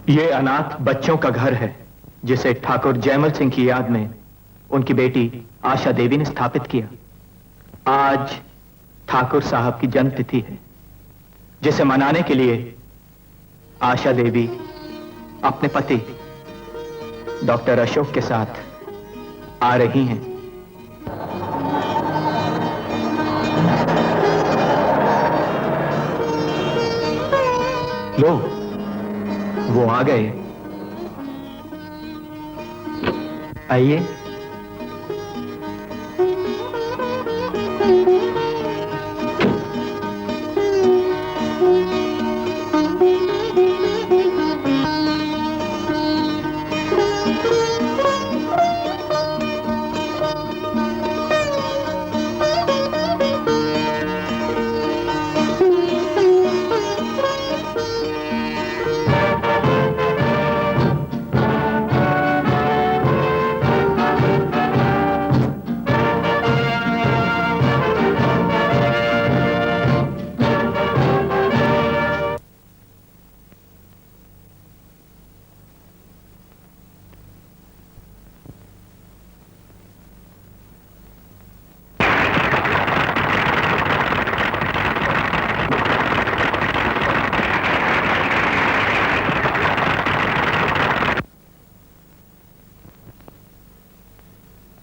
ये अनाथ बच्चों का घर है जिसे ठाकुर जयमल सिंह की याद में उनकी बेटी आशा देवी ने स्थापित किया। आज ठाकुर साहब की जन्मतिथि है जिसे मनाने के लिए आशा देवी अपने पति डॉक्टर अशोक के साथ आ रही हैं। लो, वो आ गए। आइए।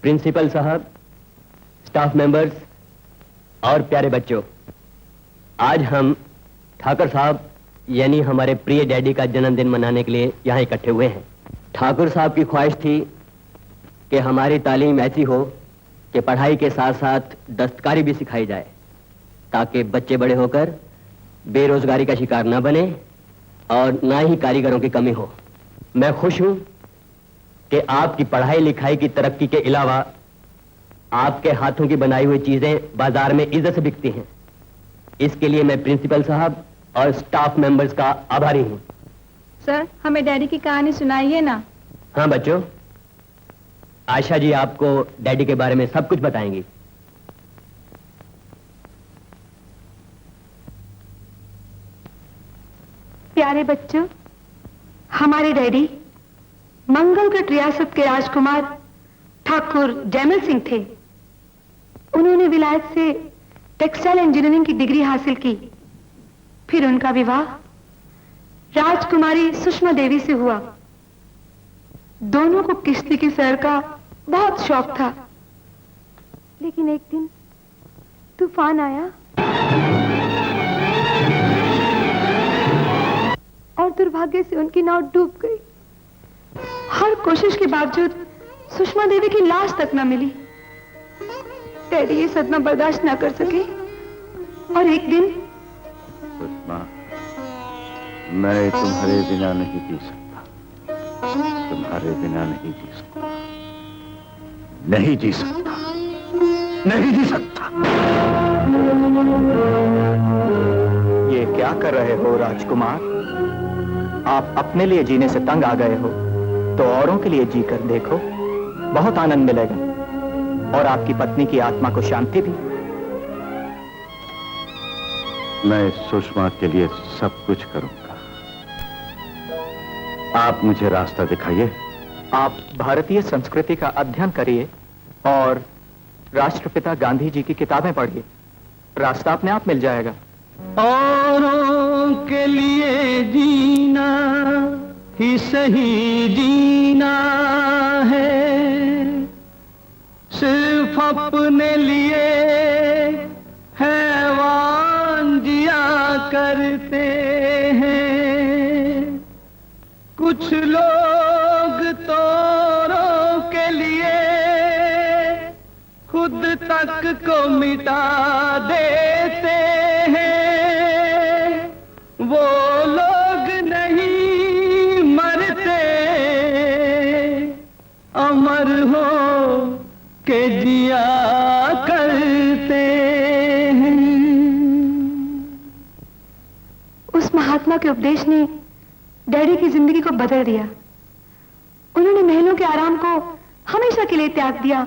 प्रिंसिपल साहब, स्टाफ मेंबर्स और प्यारे बच्चों, आज हम ठाकुर साहब यानी हमारे प्रिय डैडी का जन्मदिन मनाने के लिए यहाँ इकट्ठे हुए हैं। ठाकुर साहब की ख्वाहिश थी कि हमारी तालीम ऐसी हो कि पढ़ाई के साथ साथ दस्तकारी भी सिखाई जाए ताकि बच्चे बड़े होकर बेरोजगारी का शिकार न बने और ना ही कारीगरों की कमी हो। मैं खुश हूं कि आपकी पढ़ाई लिखाई की तरक्की के अलावा आपके हाथों की बनाई हुई चीजें बाजार में इज्जत से बिकती हैं। इसके लिए मैं प्रिंसिपल साहब और स्टाफ मेंबर्स का आभारी हूं। सर, हमें डैडी की कहानी सुनाइए ना। हाँ बच्चों, आशा जी आपको डैडी के बारे में सब कुछ बताएंगी। प्यारे बच्चों, हमारे डैडी मंगलगढ़ रियासत के राजकुमार ठाकुर जयमल सिंह थे। उन्होंने विलायत से टेक्सटाइल इंजीनियरिंग की डिग्री हासिल की। फिर उनका विवाह राजकुमारी सुषमा देवी से हुआ। दोनों को किश्ती की सैर का बहुत शौक था, लेकिन एक दिन तूफान आया और दुर्भाग्य से उनकी नाव डूब गई। हर कोशिश के बावजूद सुषमा देवी की लाश तक न मिली। डैडी ये सदमा बर्दाश्त न कर सके और एक दिन, सुषमा, मैं तुम्हारे बिना नहीं जी सकता, तुम्हारे बिना नहीं जी सकता, नहीं जी सकता, नहीं जी सकता। ये क्या कर रहे हो राजकुमार? आप अपने लिए जीने से तंग आ गए हो तो औरों के लिए जीकर देखो, बहुत आनंद मिलेगा और आपकी पत्नी की आत्मा को शांति भी। मैं सुषमा के लिए सब कुछ करूंगा। आप मुझे रास्ता दिखाइए। आप भारतीय संस्कृति का अध्ययन करिए और राष्ट्रपिता गांधी जी की किताबें पढ़िए, रास्ता अपने आप मिल जाएगा। औरों के लिए जीना ही सही जीना है, सिर्फ अपने लिए हैवान जिया करते हैं। कुछ लोग तो औरों के लिए खुद तक को मिटा देते हैं। वो लोग नहीं मरते, अमर हो के जिया करते हैं। उस महात्मा के उपदेश ने डैडी की जिंदगी को बदल दिया। उन्होंने महलों के आराम को हमेशा के लिए त्याग दिया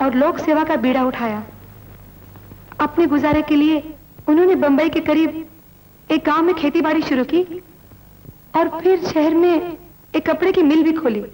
और लोक सेवा का बीड़ा उठाया। अपने गुजारे के लिए उन्होंने बंबई के करीब एक गांव में खेती बाड़ी शुरू की। और फिर शहर में एक कपड़े की मिल भी खोली।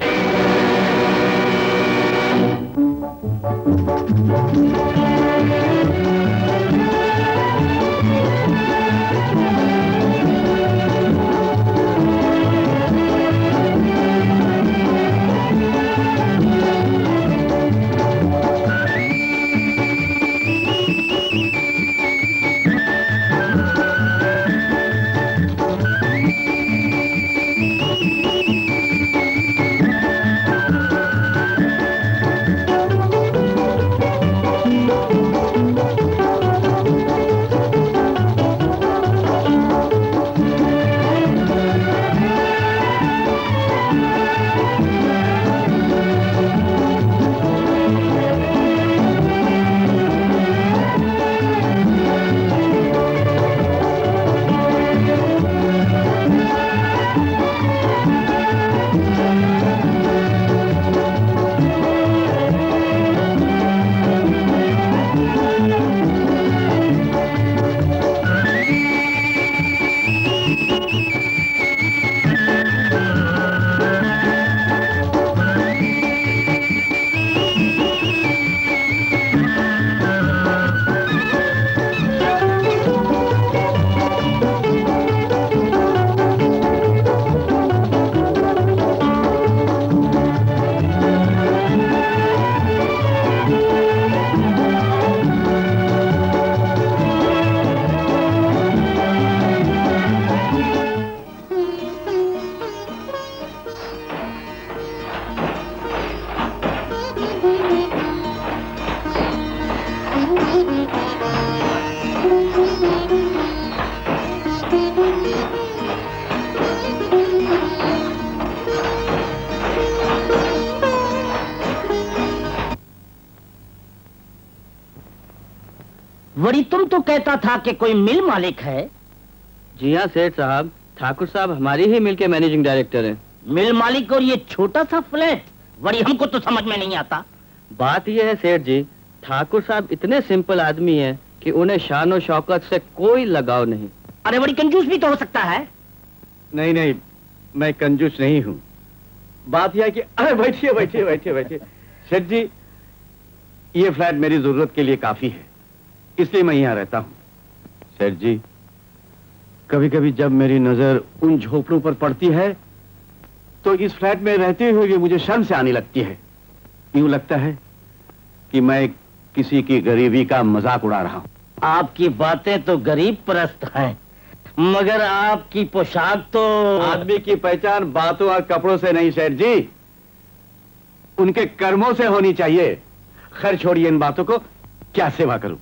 वरी तुम तो कहता था कि कोई मिल मालिक है। जी हाँ सेठ साहब, ठाकुर साहब हमारी ही मिल के मैनेजिंग डायरेक्टर हैं। मिल मालिक और ये छोटा सा फ्लैट, वरी हमको तो समझ में नहीं आता। बात यह है सेठ जी, ठाकुर साहब इतने सिंपल आदमी हैं कि उन्हें शान और शौकत से कोई लगाव नहीं। अरे बड़ी कंजूस भी तो हो सकता है। नहीं नहीं, मैं कंजूस नहीं हूँ। बात यह है कि अरे बैठिए बैठिए बैठिए बैठिए सेठ जी, ये फ्लैट मेरी जरूरत के लिए काफी है, इसलिए मैं यहाँ रहता हूँ। सेठ जी, कभी कभी जब मेरी नजर उन झोपड़ों पर पड़ती है तो इस फ्लैट में रहते हुए मुझे शर्म से आने लगती है। यूं लगता है कि मैं किसी की गरीबी का मजाक उड़ा रहा हूँ। आपकी बातें तो गरीब परस्त हैं, मगर आपकी पोशाक तो। आदमी की पहचान बातों और कपड़ों से नहीं सेठ जी, उनके कर्मों से होनी चाहिए। खैर छोड़िए इन बातों को, क्या सेवा करूं?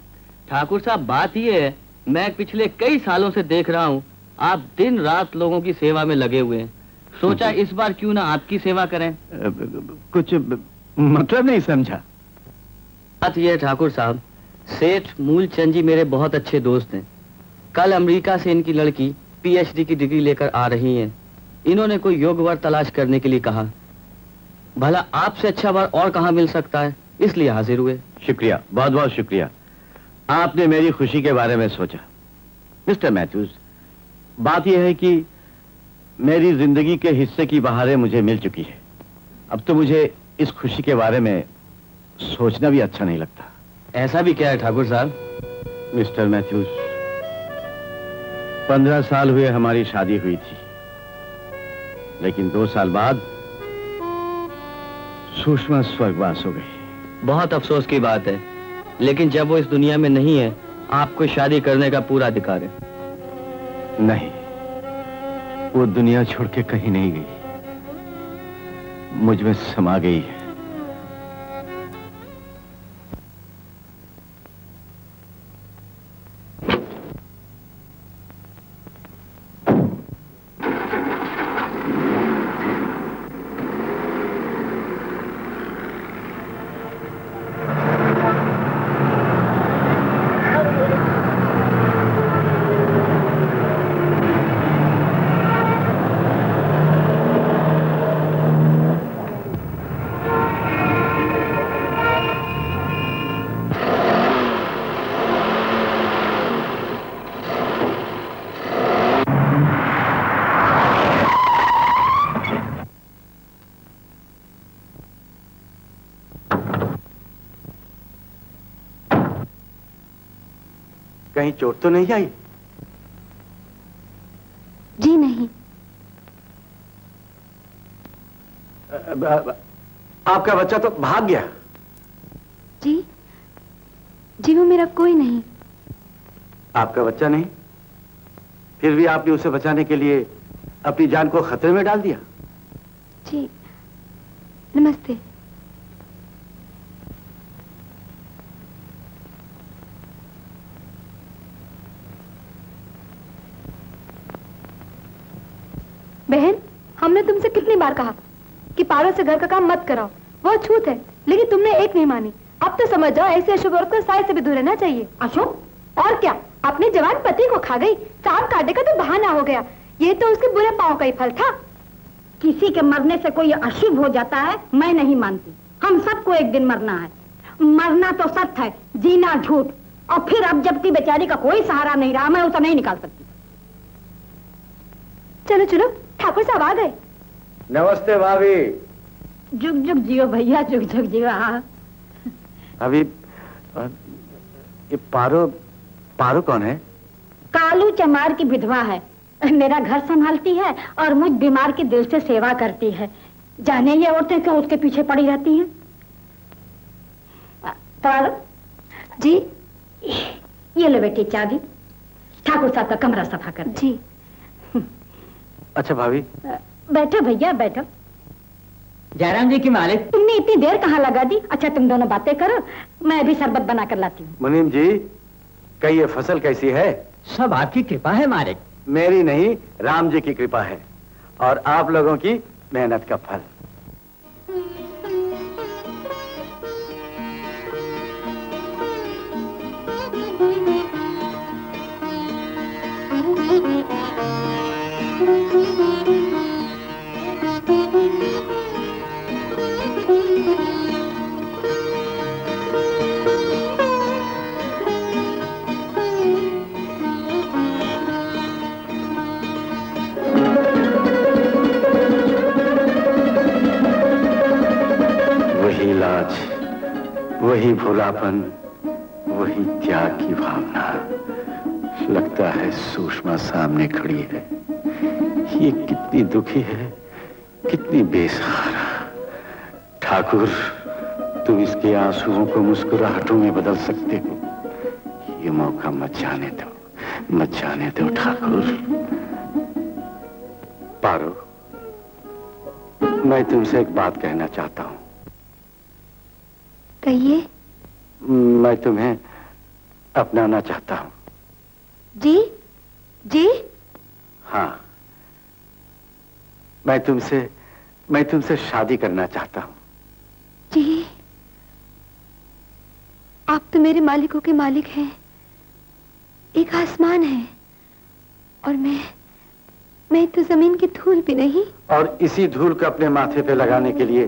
ठाकुर साहब बात ये है, मैं पिछले कई सालों से देख रहा हूँ आप दिन रात लोगों की सेवा में लगे हुए हैं। सोचा इस बार क्यों ना आपकी सेवा करें। कुछ मतलब नहीं समझा। बात ये है ठाकुर साहब, सेठ मूलचंद जी मेरे बहुत अच्छे दोस्त हैं। कल अमेरिका से इनकी लड़की पीएचडी की डिग्री लेकर आ रही हैं। इन्होंने कोई योग्य वर तलाश करने के लिए कहा। भला आपसे अच्छा वर और कहाँ मिल सकता है, इसलिए हाजिर हुए। शुक्रिया, बहुत बहुत शुक्रिया, आपने मेरी खुशी के बारे में सोचा। मिस्टर मैथ्यूज, बात यह है कि मेरी जिंदगी के हिस्से की बहारें मुझे मिल चुकी है। अब तो मुझे इस खुशी के बारे में सोचना भी अच्छा नहीं लगता। ऐसा भी क्या है ठाकुर साहब? मिस्टर मैथ्यूज, 15 साल हुए हमारी शादी हुई थी, लेकिन 2 साल बाद सुषमा स्वर्गवास हो गई। बहुत अफसोस की बात है, लेकिन जब वो इस दुनिया में नहीं है, आपको शादी करने का पूरा अधिकार है। नहीं, वो दुनिया छोड़ के कहीं नहीं गई, मुझ में समा गई है। कहीं चोट तो नहीं आई? जी नहीं। आपका बच्चा तो भाग गया। जी जी, वो मेरा कोई नहीं। आपका बच्चा नहीं? फिर भी आपने उसे बचाने के लिए अपनी जान को खतरे में डाल दिया। जी नमस्ते। बहन, हमने तुमसे कितनी बार कहा कि पारो से घर का काम मत कराओ, वो छूत है, लेकिन तुमने एक नहीं मानी। अब तो समझ जाओ, ऐसे अशुभ औरत को साय से भी दूर रहना चाहिए। अशुभ? और क्या, अपने जवान पति को खा गई, सांप काटे का तो बहाना हो गया। ये तो उसके बुरे पांव का ही फल था। किसी के मरने से कोई अशुभ हो जाता है, मैं नहीं मानती। हम सबको एक दिन मरना है। मरना तो सत्य है, जीना झूठ। और फिर अब जबकि बेचारी का कोई सहारा नहीं रहा, मैं उसे नहीं निकाल सकती। चलो चलो, ठाकुर साहब आ गए। नमस्ते भाभी। जुग जुग जियो भैया, जुग जुग जियो। हाँ अभी ये पारो कौन है? कालू चमार की विधवा है, मेरा घर संभालती है और मुझ बीमार की दिल से सेवा करती है। जाने ये औरतें क्यों उसके पीछे पड़ी रहती हैं? पारो जी ये लो बेटी चाबी, ठाकुर साहब का कमरा सफा कर दे। जी। अच्छा भाभी। बैठो भैया बैठो। जयराम जी की मालिक। तुमने इतनी देर कहाँ लगा दी? अच्छा तुम दोनों बातें करो, मैं अभी शरबत बना कर लाती हूँ। मुनीम जी, कही ये फसल कैसी है? सब आपकी कृपा है मालिक। मेरी नहीं, राम जी की कृपा है और आप लोगों की मेहनत का फल। वही लाज, वही भोलापन, वही त्याग की भावना। लगता है सुषमा सामने खड़ी है। ये कितनी दुखी है, कितनी बेसहारा। ठाकुर, तुम इसके आंसुओं को मुस्कुराहटों में बदल सकते हो। ये मौका मत जाने दो, मत जाने दो ठाकुर। पारो, मैं तुमसे एक बात कहना चाहता हूं। कहिए। मैं तुम्हें अपनाना चाहता हूं। जी जी। हाँ, मैं तुमसे शादी करना चाहता हूं। जी, आप तो मेरे मालिकों के मालिक हैं। एक आसमान है और मैं तो जमीन की धूल भी नहीं। और इसी धूल को अपने माथे पे लगाने के लिए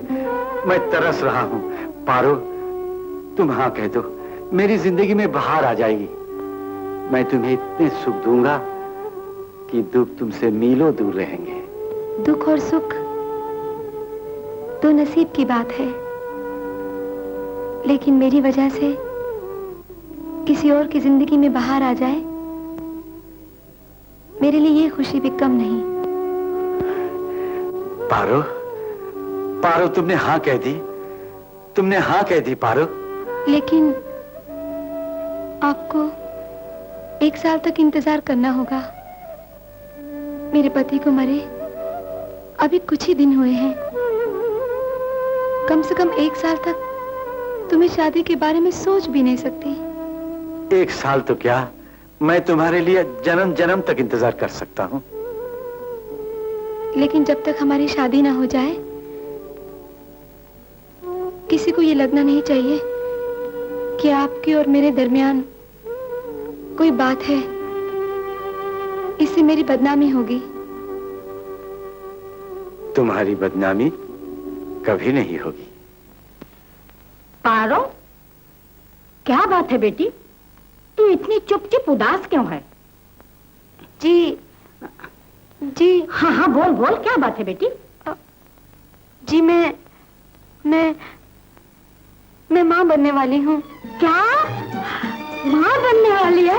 मैं तरस रहा हूं। पारो, तुम हाँ कह दो, मेरी जिंदगी में बहार आ जाएगी। मैं तुम्हें इतने सुख दूंगा कि दुख तुमसे मीलों दूर रहेंगे। दुख और सुख तो नसीब की बात है, लेकिन मेरी वजह से किसी और की जिंदगी में बहार आ जाए, मेरे लिए ये खुशी भी कम नहीं। पारो, पारो, तुमने हाँ कह दी, तुमने हाँ कह दी पारो। लेकिन आपको 1 साल तक इंतजार करना होगा। मेरे पति को मरे अभी कुछ ही दिन हुए हैं। कम से कम 1 साल तक तुम्हें शादी के बारे में सोच भी नहीं सकती। 1 साल तो क्या, मैं तुम्हारे लिए जन्म जन्म तक इंतजार कर सकता हूँ। लेकिन जब तक हमारी शादी ना हो जाए, किसी को ये लगना नहीं चाहिए कि आपके और मेरे दरमियान कोई बात है। इससे मेरी बदनामी होगी। तुम्हारी बदनामी कभी नहीं होगी। पारो, क्या बात है बेटी? तू इतनी चुप उदास क्यों है? जी जी। हाँ हाँ बोल बोल, क्या बात है बेटी? जी मैं माँ बनने वाली हूँ। क्या माँ बनने वाली है?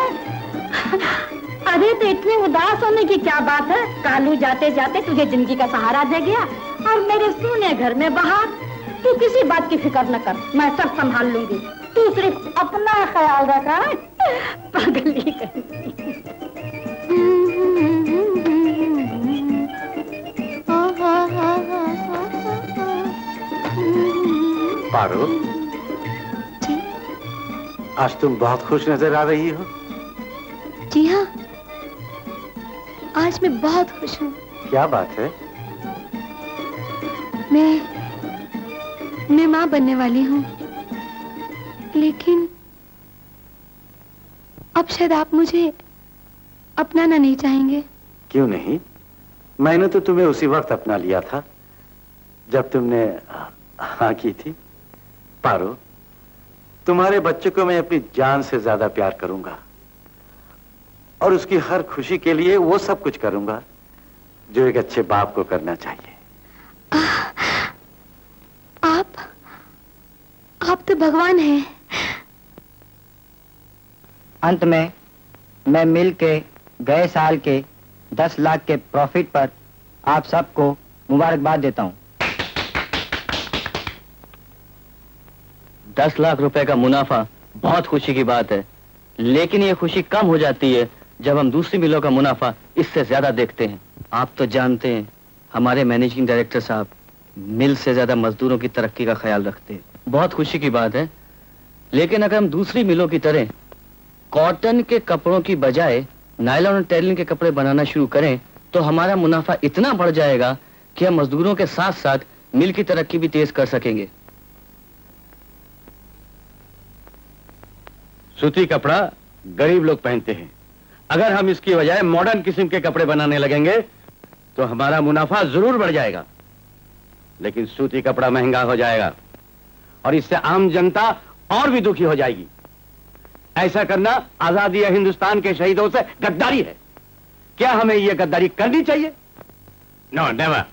अरे तो इतने उदास होने की क्या बात है? कालू जाते जाते तुझे जिंदगी का सहारा दे गया और मेरे सोने घर में बाहर। तू किसी बात की फिक्र न कर, मैं सब संभाल लूंगी। तू सिर्फ अपना ख्याल रखा। पागली कहीं। पारो, आज तुम बहुत खुश नजर आ रही हो। जी हाँ, आज मैं बहुत खुश हूँ। क्या बात है? मैं माँ बनने वाली हूँ, लेकिन अब शायद आप मुझे अपनाना नहीं चाहेंगे। क्यों नहीं? मैंने तो तुम्हें उसी वक्त अपना लिया था जब तुमने हाँ की थी। पारो, तुम्हारे बच्चे को मैं अपनी जान से ज्यादा प्यार करूंगा और उसकी हर खुशी के लिए वो सब कुछ करूंगा जो एक अच्छे बाप को करना चाहिए। आप तो भगवान हैं। अंत में मैं मिल के गए साल के 10 लाख के प्रॉफिट पर आप सबको मुबारकबाद देता हूं। 10 लाख रुपए का मुनाफा बहुत खुशी की बात है, लेकिन ये खुशी कम हो जाती है जब हम दूसरी मिलों का मुनाफा इससे ज्यादा देखते हैं। आप तो जानते हैं हमारे मैनेजिंग डायरेक्टर साहब मिल से ज्यादा मजदूरों की तरक्की का ख्याल रखते हैं। बहुत खुशी की बात है, लेकिन अगर हम दूसरी मिलों की तरह कॉटन के कपड़ों की बजाय नायलॉन और टेरिन के कपड़े बनाना शुरू करें तो हमारा मुनाफा इतना बढ़ जाएगा कि हम मजदूरों के साथ साथ मिल की तरक्की भी तेज कर सकेंगे। सूती कपड़ा गरीब लोग पहनते हैं। अगर हम इसकी बजाय मॉडर्न किस्म के कपड़े बनाने लगेंगे तो हमारा मुनाफा जरूर बढ़ जाएगा, लेकिन सूती कपड़ा महंगा हो जाएगा और इससे आम जनता और भी दुखी हो जाएगी। ऐसा करना आजादी या हिंदुस्तान के शहीदों से गद्दारी है। क्या हमें यह गद्दारी करनी चाहिए? नो नेवर,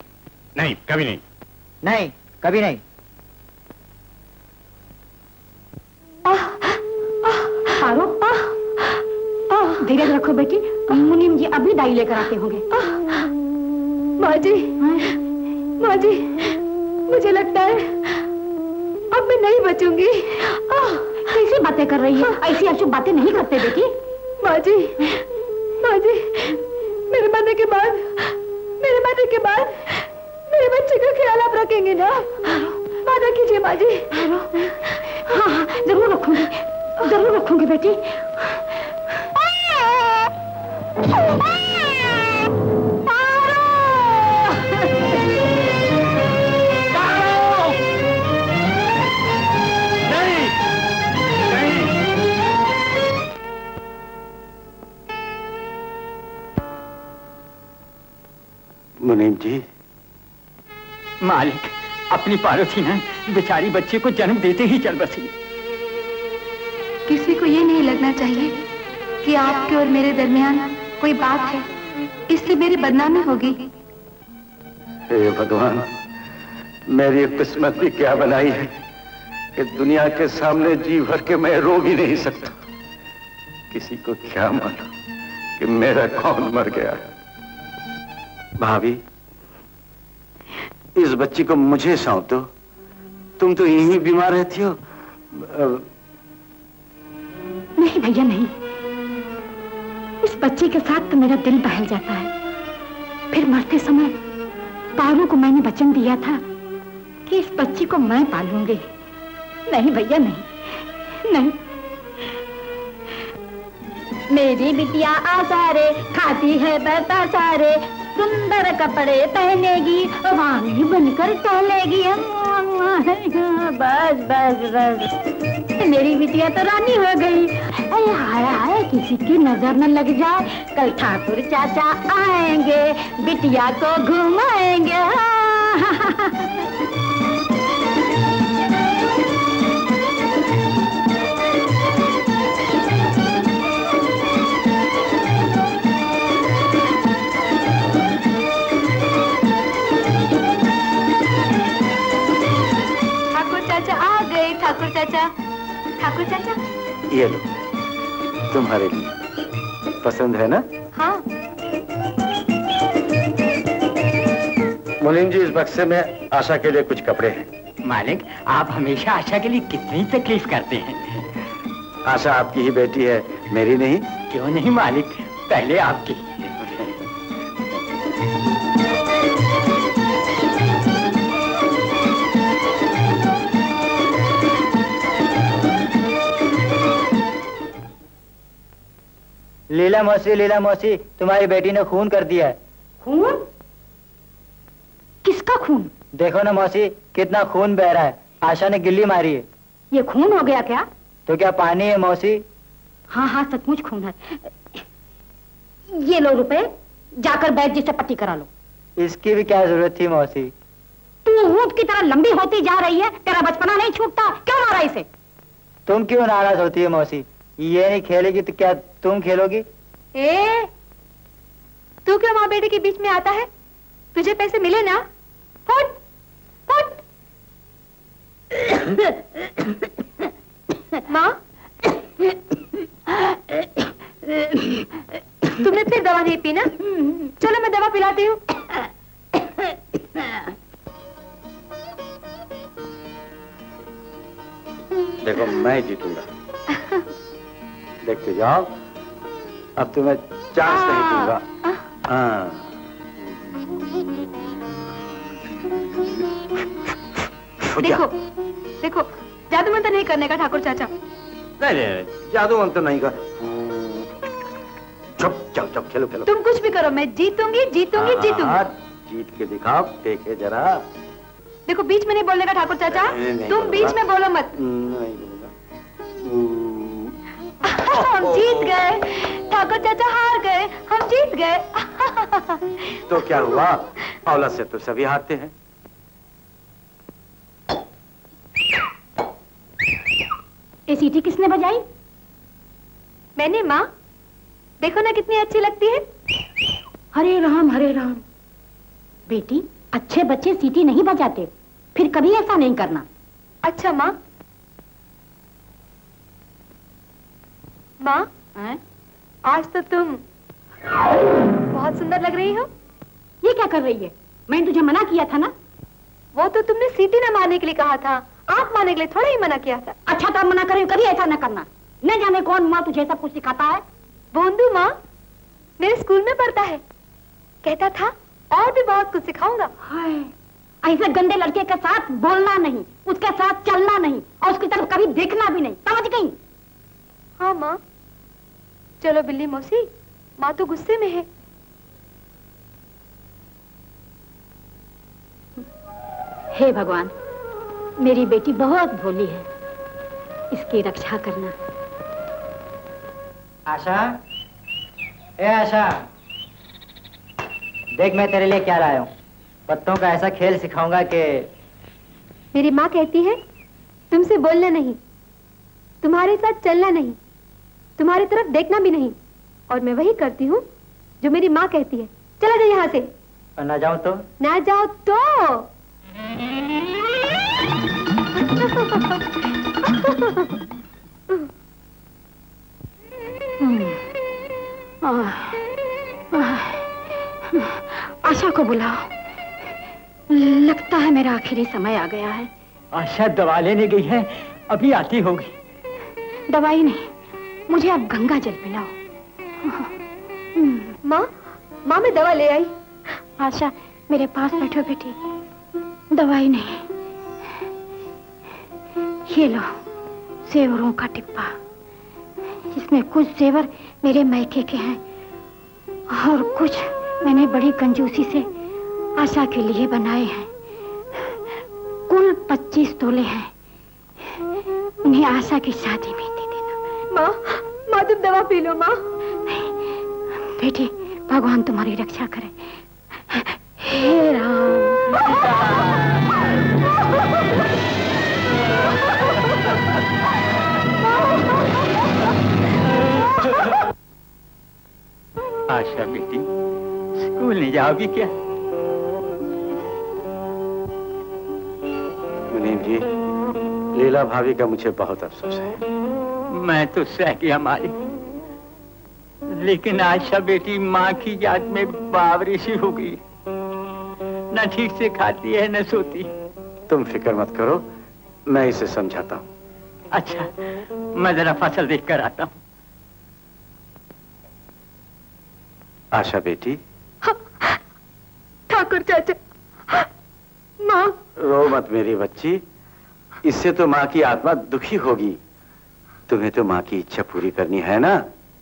नहीं, कभी नहीं। नहीं, कभी नहीं। पारो, धीरज रखो बेटी, मुनीम जी अभी दाई लेकर आते होंगे। माँ जी, मुझे लगता है अब मैं नहीं बचूंगी। कैसी बातें कर रही है? ऐसी अशुभ बातें नहीं करते बेटी। माँ जी, मेरे मरने के बाद मेरे बच्चे का ख्याल आप रखेंगे ना? वादा कीजिए माँ जी। हाँ, जरूर रखूंगी बेटी। मुनीम जी, मालिक, अपनी पारो थी ना, बेचारी बच्चे को जन्म देते ही चल बसी। किसी को ये नहीं लगना चाहिए कि आपके और मेरे दरमियान कोई बात है, इससे मेरी बदनामी होगी। हे भगवान, मेरी किस्मत भी क्या बनाई है कि दुनिया के सामने जी भर के मैं रो भी नहीं सकता। किसी को क्या मालूम कि मेरा कौन मर गया। भाभी, इस बच्ची को मुझे सौंप दो। तुम तो यहीं बीमार रहती हो। नहीं भैया, नहीं। इस बच्चे के साथ तो मेरा दिल बहल जाता है। फिर मरते समय पारू को मैंने वचन दिया था कि इस बच्ची को मैं पालूंगी। नहीं भैया, नहीं। मेरी बिटिया आसारे खाती है बतासारे, सुंदर कपड़े पहनेगी, रानी बनकर टहलेगी। बस मेरी बिटिया तो रानी हो गई। अरे हाय, किसी की नजर न लग जाए। कल ठाकुर चाचा आएंगे, बिटिया को घुमाएंगे। ठाकुर चाचा, ये लो, तुम्हारे लिए। पसंद है ना? हाँ। मुनीम जी, इस बक्से में आशा के लिए कुछ कपड़े हैं। मालिक, आप हमेशा आशा के लिए कितनी तकलीफ करते हैं। आशा आपकी ही बेटी है, मेरी नहीं। क्यों नहीं मालिक, पहले आपकी। लीला मौसी, तुम्हारी बेटी ने खून कर दिया है। खून? किसका खून? देखो ना मौसी, कितना खून बह रहा है। आशा ने गिल्ली मारी है। ये खून हो गया क्या? तो क्या पानी है मौसी? हाँ हाँ, सचमुच खून है। ये लो रुपए, जाकर बैद जी से पट्टी करा लो। इसकी भी क्या जरूरत थी मौसी? तू ऊंट की तरह लंबी होती जा रही है, तेरा बचपना नहीं छूटता, क्यों मारा इसे? तुम क्यों नाराज होती है मौसी? ये नहीं खेलेगी तो क्या तुम खेलोगी? तू क्यों माँ बेटे के बीच में आता है? तुझे पैसे मिले ना? Foot foot. माँ, तुमने फिर दवा नहीं पी ना? चलो मैं दवा पिलाती हूँ। देखो, मैं जीतूंगा। देखते जाओ, अब तुम्हें चांस नहीं दूंगा। देखो देखो, जादू मंत्र नहीं करने का ठाकुर चाचा। नहीं, जादू मंत्र नहीं कर। चुप, चलो खेलो खेलो। तुम कुछ भी करो, मैं जीतूंगी जीतूंगी जीतूंगी। जीत के दिखाओ, देखे जरा। देखो, बीच में नहीं बोलने का ठाकुर चाचा। तुम बीच में बोलो मत। नहीं बोलूंगा। हम जीत गए ठाकुर चाचा, हार गए, हम जीत गए। तो क्या हुआ, औलाद से तो सभी हारते हैं। ये सीटी किसने बजाई? मैंने माँ, देखो ना कितनी अच्छी लगती है। हरे राम हरे राम। बेटी, अच्छे बच्चे सीटी नहीं बजाते, फिर कभी ऐसा नहीं करना। अच्छा माँ। माँ, आज तो तुम बहुत सुंदर लग रही हो। ये क्या कर रही है? मैंने तुझे मना किया था ना। वो तो तुमने सीटी न मारने के लिए कहा था, आंख मारने के लिए थोड़ा ही मना किया था। अच्छा तो मना करें, कभी ऐसा न करना। न जाने कौन माँ तुझे सब कुछ सिखाता है। बोंदू माँ मेरे स्कूल में पढ़ता है, कहता था और भी बहुत कुछ सिखाऊंगा। हाय, ऐसे गंदे लड़के के साथ बोलना नहीं, उसके साथ चलना नहीं, और उसकी तरफ कभी देखना भी नहीं, समझ गई? हाँ माँ। चलो बिल्ली मौसी, माँ तो गुस्से में है। हे भगवान, मेरी बेटी बहुत भोली है, इसकी रक्षा करना। आशा, ए आशा, देख मैं तेरे लिए क्या लाया हूँ। पत्तों का ऐसा खेल सिखाऊंगा कि मेरी माँ कहती है तुमसे बोलना नहीं, तुम्हारे साथ चलना नहीं, तुम्हारी तरफ देखना भी नहीं, और मैं वही करती हूँ जो मेरी माँ कहती है। चला जाए यहाँ से। और ना जाऊं तो? ना जाओ तो आशा को बुलाओ, लगता है मेरा आखिरी समय आ गया है। आशा दवा लेने गई है, अभी आती होगी। दवाई नहीं, मुझे अब गंगा जल पिलाओ। माँ, माँ मैं दवा ले आई। आशा मेरे पास बैठो बेटी, दवाई नहीं, ये लो सेवरों का डिब्बा, इसमें कुछ सेवर मेरे मायके के हैं और कुछ मैंने बड़ी कंजूसी से आशा के लिए बनाए हैं। कुल 25 तोले हैं, उन्हें आशा की शादी में दे देना। माँ, माँ तुम दवा पी लो। माँ बेटी, भगवान तुम्हारी रक्षा करे। हे राम। आशा बेटी, स्कूल नहीं जाओगी क्या? मुनीम जी, लीला भाभी का मुझे बहुत अफसोस है। मैं तो सह गया मालिक, लेकिन आशा बेटी माँ की याद में बावरी सी हो गई, न ठीक से खाती है न सोती। तुम फिक्र मत करो, मैं इसे समझाता हूँ। अच्छा, मैं जरा फसल देख कर आता हूँ। आशा बेटी, ठाकुर चाचा, माँ। रो मत मेरी बच्ची, इससे तो माँ की आत्मा दुखी होगी। तुम्हें तो माँ की इच्छा पूरी करनी है ना?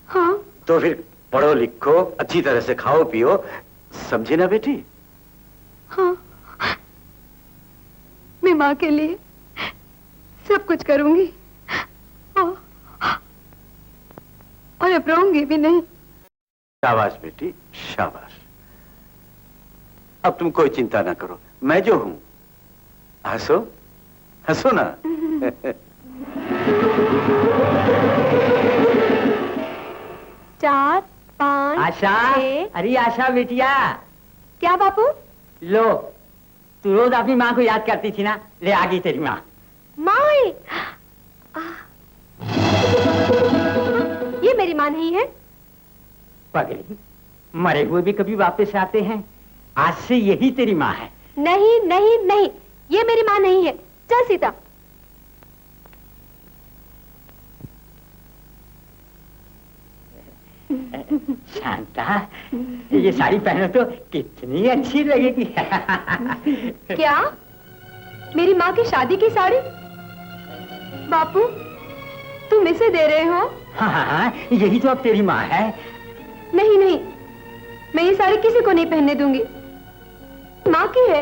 हाँ। तो फिर पढ़ो लिखो, अच्छी तरह से खाओ पियो, समझी ना बेटी? हाँ, मैं माँ के लिए सब कुछ करूंगी और अब रोऊंगी भी नहीं। शाबाश बेटी, शाबाश। अब तुम कोई चिंता ना करो, मैं जो हूं। हंसो, हंसो ना। 4, 5, आशा, 6। अरे आशा बेटिया, क्या बापू? लो, तू रोज अपनी माँ को याद करती थी ना, ले आ गई तेरी माँ। माँ, ये मेरी माँ नहीं है। पगली, मरे हुए भी कभी वापस आते हैं। आज से यही तेरी माँ है। नहीं नहीं नहीं, ये मेरी माँ नहीं है। चल सीता। शांता, ये साड़ी पहनो तो कितनी अच्छी लगेगी। क्या? मेरी माँ की शादी की साड़ी? बापू, तुम इसे दे रहे हो? हाँ, यही तो अब तेरी माँ है। नहीं नहीं, मैं ये साड़ी किसी को नहीं पहनने दूंगी। माँ की है।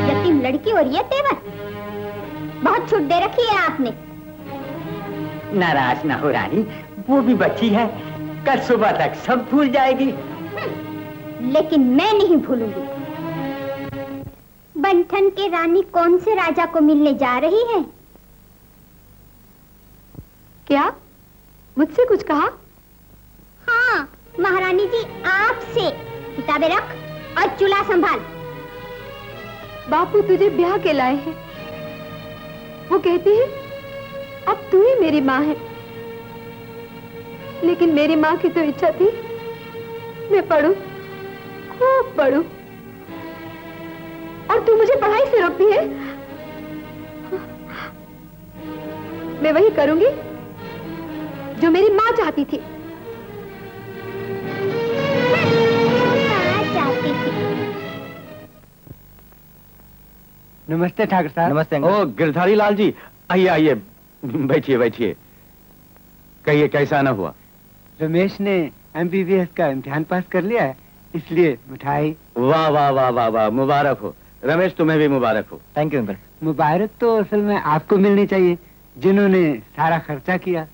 यतीम लड़की और ये तेवर, बहुत छूट दे रखी है आपने। नाराज ना हो रानी, वो भी बच्ची है, कल सुबह तक सब भूल जाएगी। लेकिन मैं नहीं भूलूंगी। बंठन के रानी कौन से राजा को मिलने जा रही है? क्या? मुझसे कुछ कहा? हाँ, महारानी जी आपसे। किताबें रख और चूल्हा संभाल। बापू तुझे ब्याह के लाए हैं। वो कहती है अब तू ही मेरी माँ है। लेकिन मेरी माँ की तो इच्छा थी मैं पढ़ूं, खूब पढ़ूं, और तू मुझे पढ़ाई से रोकती है। मैं वही करूंगी जो मेरी माँ चाहती थी। नमस्ते ठाकुर साहब। नमस्ते अंकल। ओ गिरधारी लाल जी, आइए आइए, बैठिए बैठिए। कहिए कैसा ना हुआ? रमेश ने MBBS का इम्तिहान पास कर लिया है, इसलिए मिठाई। वाह वाह वाह वाह वाह, मुबारक हो रमेश, तुम्हें भी मुबारक हो। Thank you uncle. मुबारक तो असल में आपको मिलनी चाहिए, जिन्होंने सारा खर्चा किया,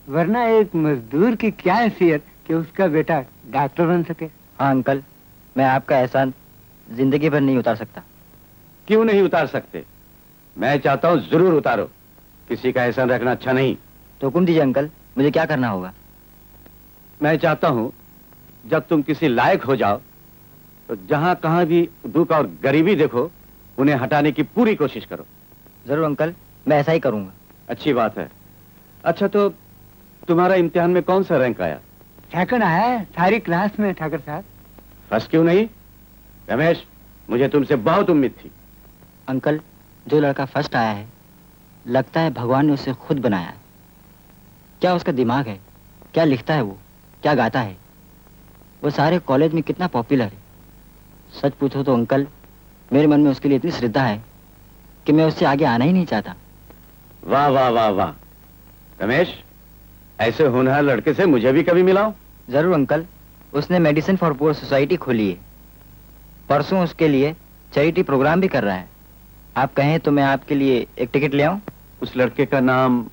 वरना एक मजदूर की क्या हैसियत कि उसका बेटा डॉक्टर बन सके। हाँ अंकल, मैं आपका एहसान जिंदगी भर नहीं उतार सकता। क्यों नहीं उतार सकते? मैं चाहता हूँ जरूर उतारो। किसी का एहसान रखना अच्छा नहीं। तो हुक्म दीजिए अंकल, मुझे क्या करना होगा? मैं चाहता हूँ जब तुम किसी लायक हो जाओ तो जहां कहां भी दुख और गरीबी देखो, उन्हें हटाने की पूरी कोशिश करो। जरूर अंकल, मैं ऐसा ही करूंगा। अच्छी बात है। अच्छा, तो तुम्हारा इम्तिहान में कौन सा रैंक आया? सेकंड आया है सारी क्लास में ठाकुर साहब। फर्स्ट क्यों नहीं? रमेश, मुझे तुमसे बहुत उम्मीद थी। अंकल, जो लड़का फर्स्ट आया है, लगता है भगवान ने उसे खुद बनाया है। क्या उसका दिमाग है, क्या लिखता है वो, क्या गाता है, वो सारे कॉलेज में कितना पॉपुलर है। सच पूछो तो अंकल, मेरे मन में उसके लिए इतनी श्रद्धा है कि मैं उससे आगे आना ही नहीं चाहता। वाह वाह वाह वाह रमेश, ऐसे होनहार लड़के से मुझे भी कभी मिलाओ। जरूर अंकल, उसने मेडिसिन फॉर पुअर सोसाइटी खोली है, परसों उसके लिए चैरिटी प्रोग्राम भी कर रहा है। आप कहें तो मैं आपके लिए एक टिकट ले आऊं? उस लड़के का नाम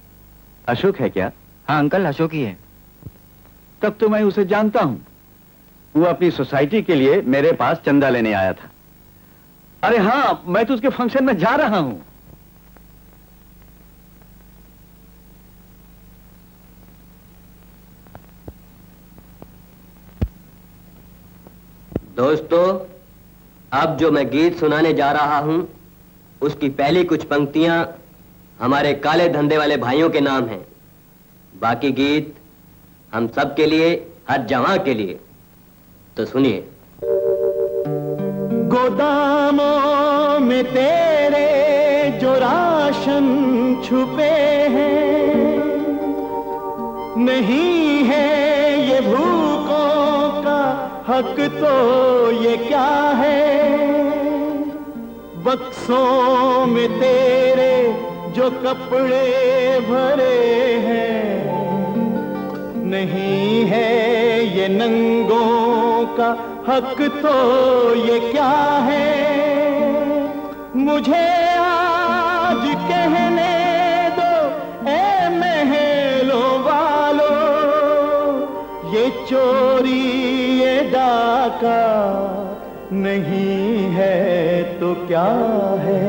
अशोक है क्या? हाँ अंकल, अशोक ही है। तब तो मैं उसे जानता हूं। वो अपनी सोसाइटी के लिए मेरे पास चंदा लेने आया था। अरे हाँ, मैं तो उसके फंक्शन में जा रहा हूं। दोस्तों, अब जो मैं गीत सुनाने जा रहा हूं, उसकी पहली कुछ पंक्तियां हमारे काले धंधे वाले भाइयों के नाम हैं। बाकी गीत हम सब के लिए, हर जवां के लिए। तो सुनिए। गोदामों में तेरे जो राशन छुपे हैं, नहीं है ये भूखों का हक तो ये क्या है। बक्सों में तेरे जो कपड़े भरे हैं, नहीं है ये नंगों का हक तो ये क्या है। मुझे आज कहने दो ए महलों वालों, ये चोरी ये डाका नहीं है तो क्या है।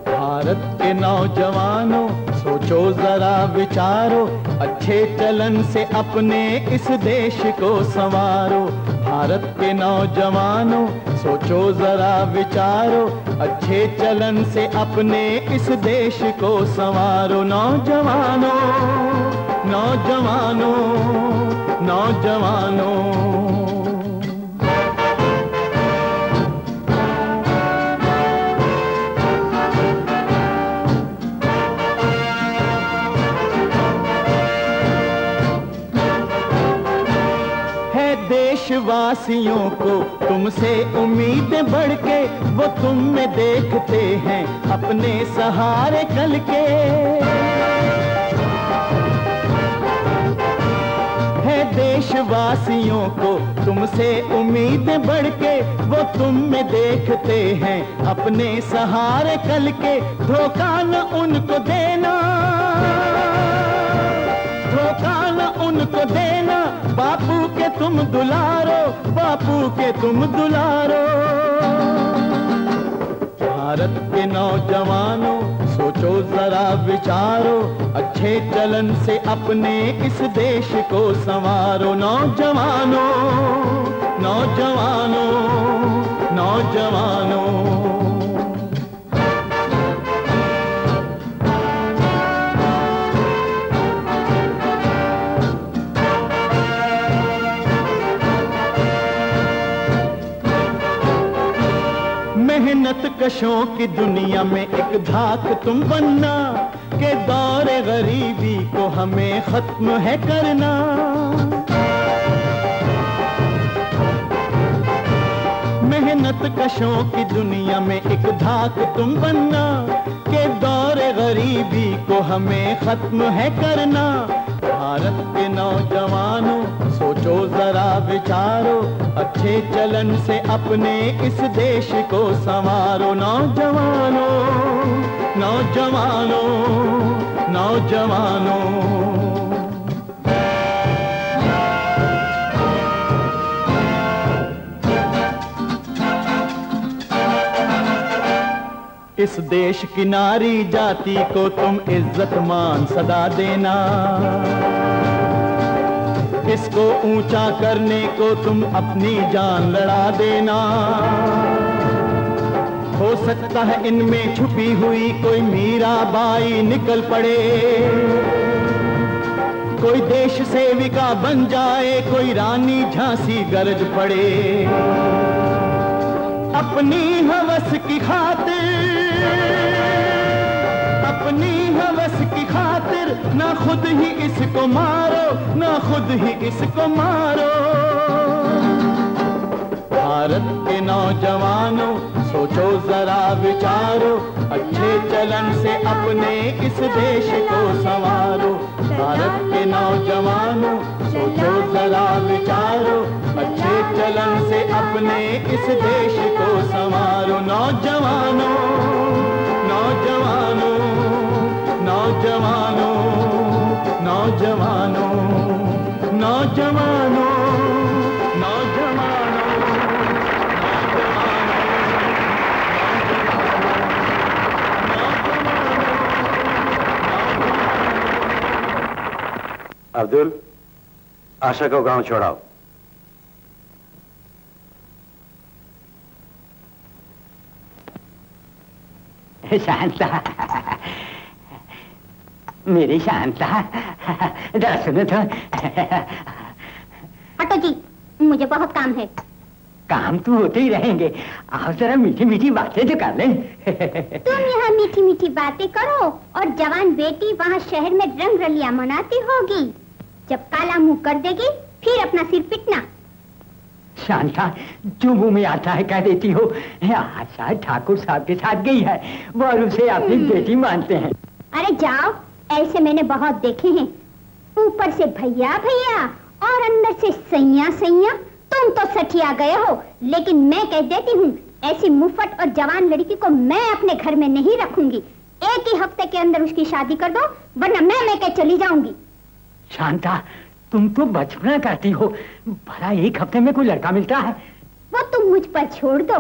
भारत के नौजवानों सोचो जरा विचारो, अच्छे चलन से अपने इस देश को संवारो। भारत के नौजवानों सोचो जरा विचारो, अच्छे चलन से अपने इस देश को संवारो। नौजवानों नौजवानों नौजवानों, देशवासियों को तुमसे उम्मीदें बढ़ के, वो तुम में देखते हैं अपने सहारे कल के। है देशवासियों को तुमसे उम्मीदें बढ़ के, वो तुम में देखते हैं अपने सहारे कल के। धोखा न उनको देना, धोखा न उनको देना, बापू के तुम दुलारो, बापू के तुम दुलारो। भारत के नौजवानों सोचो जरा विचारो, अच्छे चलन से अपने इस देश को संवारो। नौजवानों नौजवानों नौजवानों, मेहनत कशों की दुनिया में एक धाक तुम बनना, के दौरे गरीबी को हमें खत्म है करना। मेहनत कशों की दुनिया में एक धाक तुम बनना, के दौरे गरीबी को हमें खत्म है करना। भारत के नौजवानों सोचो जरा विचारो, अच्छे चलन से अपने इस देश को संवारो। नौजवानों नौजवानों नौजवानों, इस देश की नारी जाति को तुम इज्जत मान सदा देना। इसको ऊंचा करने को तुम अपनी जान लड़ा देना। हो सकता है इनमें छुपी हुई कोई मीराबाई निकल पड़े, कोई देश सेविका बन जाए, कोई रानी झांसी गरज पड़े। अपनी हवस की खातिर, अपनी हवस की खातिर ना खुद ही इसको मारो, ना खुद ही इसको मारो। भारत के नौजवानों सोचो जरा विचारो, अच्छे चलन से अपने इस देश को संवारो। भारत के नौजवानों सोचो जरा विचारो, अच्छे चलन से अपने इस देश को संवारो। नौजवानों नौजवानों नौजवानों नौजवानों नौजवानों नौजवानों। अब्दुल, आशा को गांव छोड़ाओ। शांता, मेरी शांता, जरा सुनो तो। हटो जी, मुझे बहुत काम है। काम तो होते ही रहेंगे, आओ जरा मीठी मीठी बातें तो कर लें। तुम यहाँ मीठी मीठी बातें करो और जवान बेटी वहाँ शहर में रंग रलियां मनाती होगी। जब काला मुंह कर देगी फिर अपना सिर पिटना। शांता, जो मुंह में आता है कह देती हो। आशा ठाकुर साहब के साथ गई है, वो और उसे अपनी बेटी मानते हैं। अरे जाओ, ऐसे मैंने बहुत देखे हैं। ऊपर से भैया भैया और अंदर से सैया सैया। तुम तो सठिया गए हो, लेकिन मैं कह देती हूँ, ऐसी मुफ्त और जवान लड़की को मैं अपने घर में नहीं रखूंगी। एक ही हफ्ते के अंदर उसकी शादी कर दो, वरना मैं कह चली जाऊंगी। शांता, तुम तो बचपना करती हो। भला एक हफ्ते में कोई लड़का मिलता है? वो तुम मुझ पर छोड़ दो।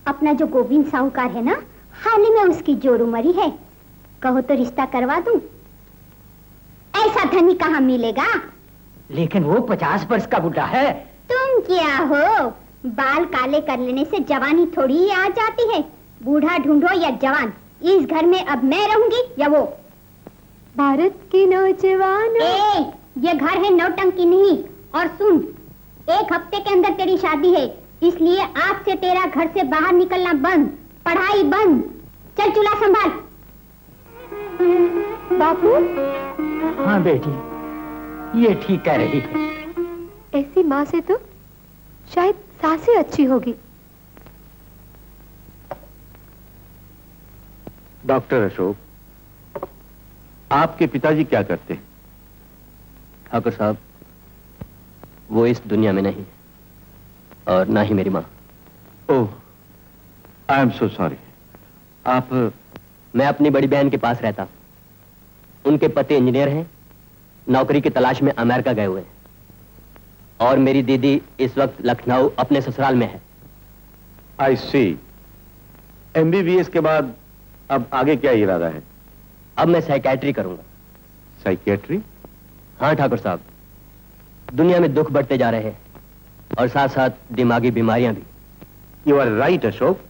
अपना जो गोविंद साहूकार है ना, हाल ही में उसकी जोरू मरी है। कहो तो रिश्ता करवा दूं। ऐसा धनी कहाँ मिलेगा? लेकिन वो 50 वर्ष का बुढ़ा है। तुम क्या हो, बाल काले कर लेने से जवानी थोड़ी ही आ जाती है। बूढ़ा ढूंढो या जवान, इस घर में अब मैं रहूंगी या वो। भारत की नौजवान। ये घर है नौटंकी नहीं। और सुन, एक हफ्ते के अंदर तेरी शादी है, इसलिए आज से तेरा घर से बाहर निकलना बंद, पढ़ाई बंद। चल चूल्हा संभाल। बापू, हाँ बेटी, ये ठीक कह रही है। ऐसी माँ से तो शायद सासें अच्छी होगी। डॉक्टर अशोक, आपके पिताजी क्या करते हैं? ठाकुर साहब, वो इस दुनिया में नहीं और ना ही मेरी माँ। ओह, आई एम सो सॉरी। आप? मैं अपनी बड़ी बहन के पास रहता। उनके पति इंजीनियर हैं, नौकरी की तलाश में अमेरिका गए हुए हैं। और मेरी दीदी इस वक्त लखनऊ अपने ससुराल में है। आई सी। MBBS के बाद अब आगे क्या इरादा है? अब मैं साइकियाट्री करूंगा। साइकियाट्री? हाँ ठाकुर साहब, दुनिया में दुख बढ़ते जा रहे हैं और साथ साथ दिमागी बीमारियां भी। यू आर राइट अशोक,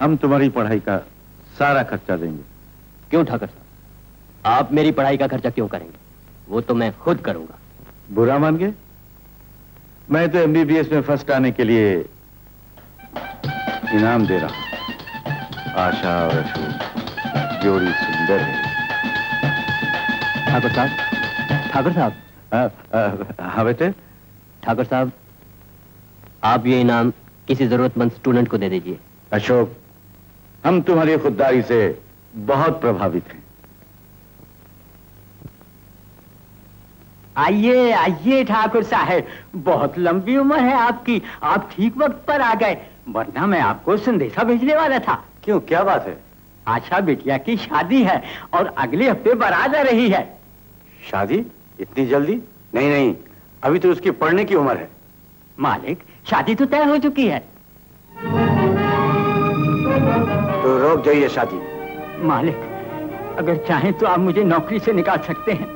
हम तुम्हारी पढ़ाई का सारा खर्चा देंगे। क्यों ठाकुर साहब, आप मेरी पढ़ाई का खर्चा क्यों करेंगे? वो तो मैं खुद करूंगा। बुरा मान गए? मैं तो MBBS में फर्स्ट आने के लिए इनाम दे रहा हूं। आशा और अशोक जोड़ी सुंदर है। ठाकुर साहब, ठाकुर साहब। हाँ बेटे। ठाकुर साहब, आप ये इनाम किसी जरूरतमंद स्टूडेंट को दे दीजिए। अशोक, हम तुम्हारी खुददारी से बहुत प्रभावित हैं। आइए आइए ठाकुर साहब, बहुत लंबी उम्र है आपकी। आप ठीक वक्त पर आ गए, वरना मैं आपको संदेशा भेजने वाला था। क्यों, क्या बात है? आशा बिटिया की शादी है और अगले हफ्ते बारात आ रही है। शादी? इतनी जल्दी? नहीं नहीं, अभी तो उसकी पढ़ने की उम्र है। मालिक, शादी तो तय हो चुकी है। तो रोक जाइए शादी। मालिक, अगर चाहें तो आप मुझे नौकरी से निकाल सकते हैं,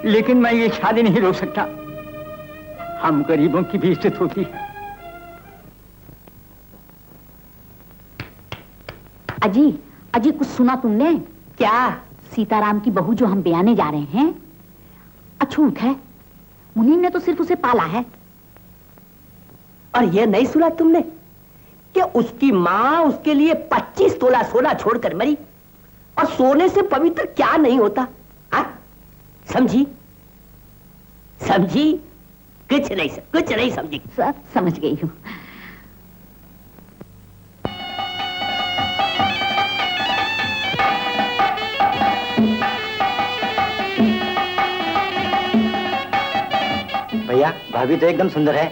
लेकिन मैं ये शादी नहीं रोक सकता। हम गरीबों की भी इज्जत होती है। अजी, अजी कुछ सुना तुमने? क्या? सीताराम की बहू जो हम ब्याने जा रहे हैं, अछूत है। मुनीम ने तो सिर्फ उसे पाला है। और ये नहीं सुना तुमने कि उसकी माँ उसके लिए 25 तोला सोना छोड़कर मरी? और सोने से पवित्र क्या नहीं होता? समझी? समझी? कुछ नहीं समझी। सब समझ गई हूँ। भैया, भाभी तो एकदम सुंदर है।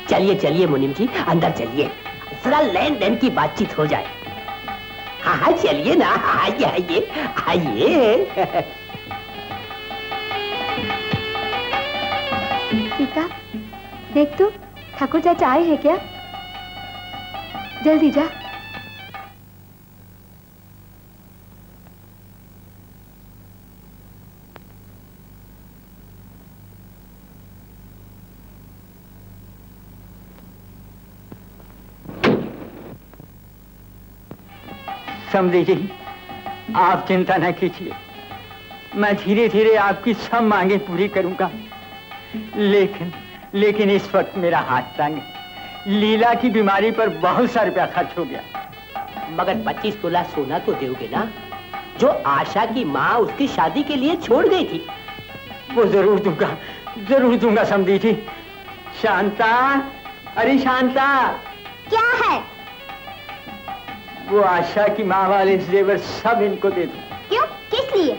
चलिए चलिए मुनीम जी, अंदर चलिए, जरा लेन देन की बातचीत हो जाए। हाँ हाँ चलिए ना, आइए आइए आइए। सीता, देख तो ठाकुर चाचा आए हैं क्या? जल्दी जा। समझी जी, आप चिंता न कीजिए, मैं धीरे धीरे आपकी सब मांगे पूरी करूंगा। लेकिन इस वक्त मेरा हाथ तंग है। लीला की बीमारी पर बहुत सा रुपया खर्च हो गया। मगर 25 तोला सोना तो दोगे ना, जो आशा की माँ उसकी शादी के लिए छोड़ गई थी? वो जरूर दूंगा समझी जी। शांता, अरे शांता, क्या है? वो आशा की माँ वाले जेवर सब इनको दे दो। क्यों? किस लिए?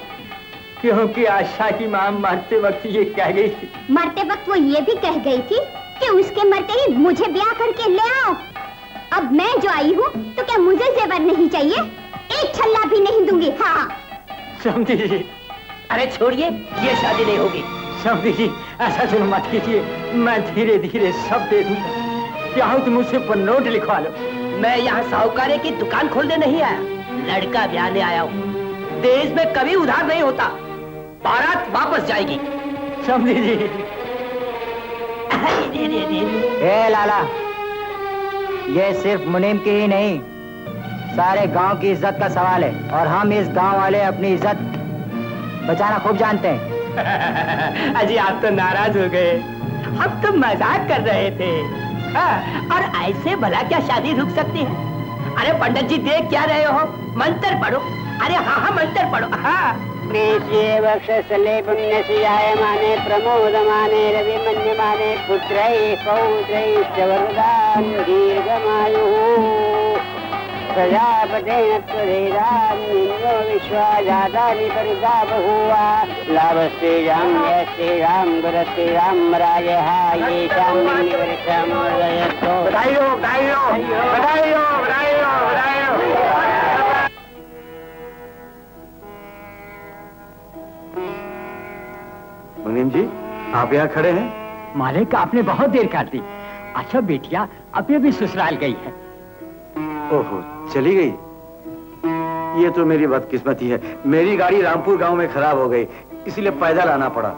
क्योंकि आशा की माँ मरते वक्त ये कह गई थी। मरते वक्त वो ये भी कह गई थी कि उसके मरते ही मुझे ब्याह करके ले आओ। अब मैं जो आई हूँ तो क्या मुझे जेवर नहीं चाहिए? एक छल्ला भी नहीं दूंगी। हाँ समझी जी। अरे छोड़िए, ये शादी नहीं होगी। समझी जी, ऐसा जुल्म मत कीजिए, मैं धीरे धीरे सब दे दूंगा। चाहो तो मुझसे पर नोट लिखवा लो। मैं यहाँ साहूकारे की दुकान खोलने नहीं आया, लड़का ब्याहने आया हूँ। देश में कभी उधार नहीं होता, बारात वापस जाएगी। समझी जी। ए लाला, ये सिर्फ मुनीम की ही नहीं, सारे गांव की इज्जत का सवाल है, और हम इस गांव वाले अपनी इज्जत बचाना खूब जानते हैं। अजी आप तो नाराज हो गए, हम तो मजाक कर रहे थे। और ऐसे भला क्या शादी रुक सकती है? अरे पंडित जी देख क्या रहे हो, मंत्र पढ़ो। अरे हाँ मंत्र पढ़ो। हाँ, प्रेष्ये वक्षस्थले पुण्यसिजायमाने प्रमोदमाने रविमन्यमाने पुत्रैः पौत्रैश्च वरदां दीर्घमायुः प्रजापतेन त्वरेदां निन्यो विश्वा जातानि परिदा बभूव लाभस्तेजां यस्तेजां गुरस्तेजां राजः येषां निवृक्षमोदयस्तो। बधाई हो, बधाई हो, बधाई हो, बधाई हो, बधाई हो। मुनीम जी, आप यहाँ खड़े हैं? मालिक, आपने बहुत देर कर दी। अच्छा बेटिया अभी भी ससुराल गई है। ओहो, चली गई? ये तो मेरी बदकिस्मती है। मेरी गाड़ी रामपुर गांव में खराब हो गई, इसलिए पैदल आना पड़ा।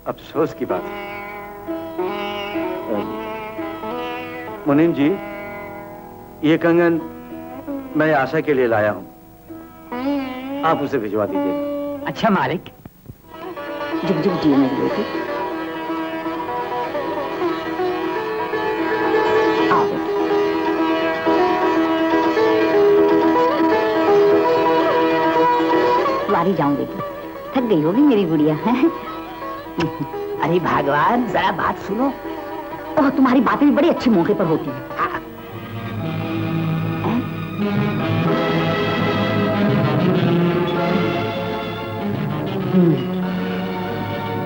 अफसोस की बात है। मुनीम जी, ये कंगन मैं आशा के लिए लाया हूं, आप उसे भिजवा दीजिए। अच्छा मालिक। जुग जुग जियो मेरी बेटी। आओ बेटी। वारी जाऊं बेटी, थक गई होगी मेरी गुड़िया। अरे भगवान, जरा बात सुनो। ओह, तुम्हारी बातें भी बड़ी अच्छी मौके पर होती हैं।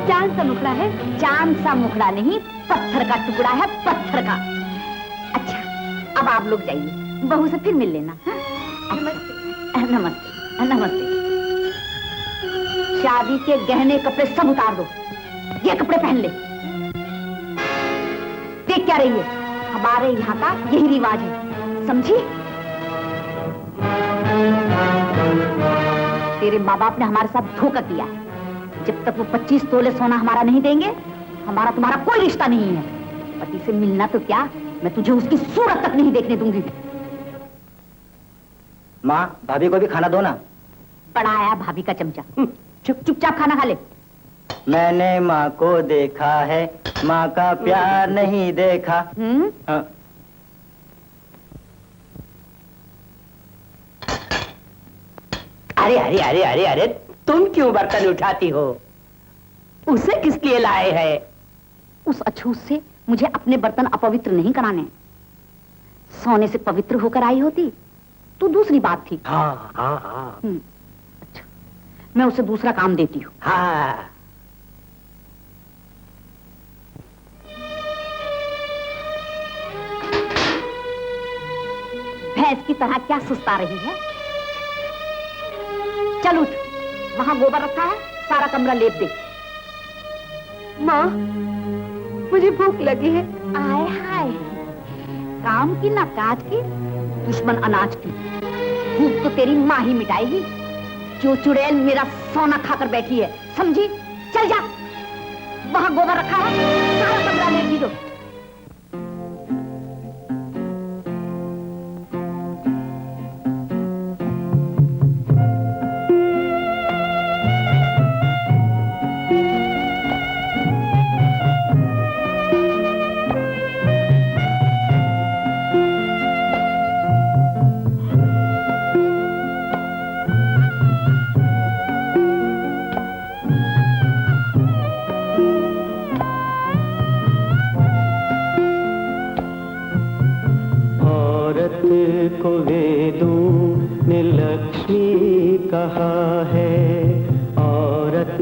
चांद सा मुखड़ा है? चांद सा मुखड़ा नहीं, पत्थर का टुकड़ा है, पत्थर का। अच्छा, अब आप लोग जाइए, बहू से फिर मिल लेना। नमस्ते। नमस्ते नमस्ते। शादी के गहने कपड़े सब उतार दो, ये कपड़े पहन ले। देख क्या रही है, हमारे यहाँ का यही रिवाज है, समझी? तेरे माँ बाप ने हमारे साथ धोखा किया है। जब तक वो 25 तोले सोना हमारा नहीं देंगे, हमारा तुम्हारा कोई रिश्ता नहीं है। पति से मिलना तो क्या, मैं तुझे उसकी सूरत तक नहीं देखने दूंगी। माँ, भाभी को भी खाना दो ना। बड़ा आया भाभी का चमचा। चुपचाप खाना खा ले। मैंने माँ को देखा है, माँ का प्यार नहीं देखा। हाँ। अरे अरे अरे अरे अरे, तुम क्यों बर्तन उठाती हो? उसे किस लिए लाए हैं? उस अछूत से मुझे अपने बर्तन अपवित्र नहीं कराने। सोने से पवित्र होकर आई होती तो दूसरी बात थी। हाँ हाँ हाँ। अच्छा, मैं उसे दूसरा काम देती हूँ। हाँ। भैंस की तरह क्या सुस्ता रही है? चल उठ, वहां गोबर रखा है, सारा कमरा लेप दे। माँ, मुझे भूख लगी है। आय हाय, काम की ना काज की, दुश्मन अनाज की। भूख तो तेरी माँ ही मिटाएगी, जो चुड़ैल मेरा सोना खाकर बैठी है, समझी? चल जा, वहां गोबर रखा है, सारा कमरा लेप दो। लक्ष्मी कहा है, औरत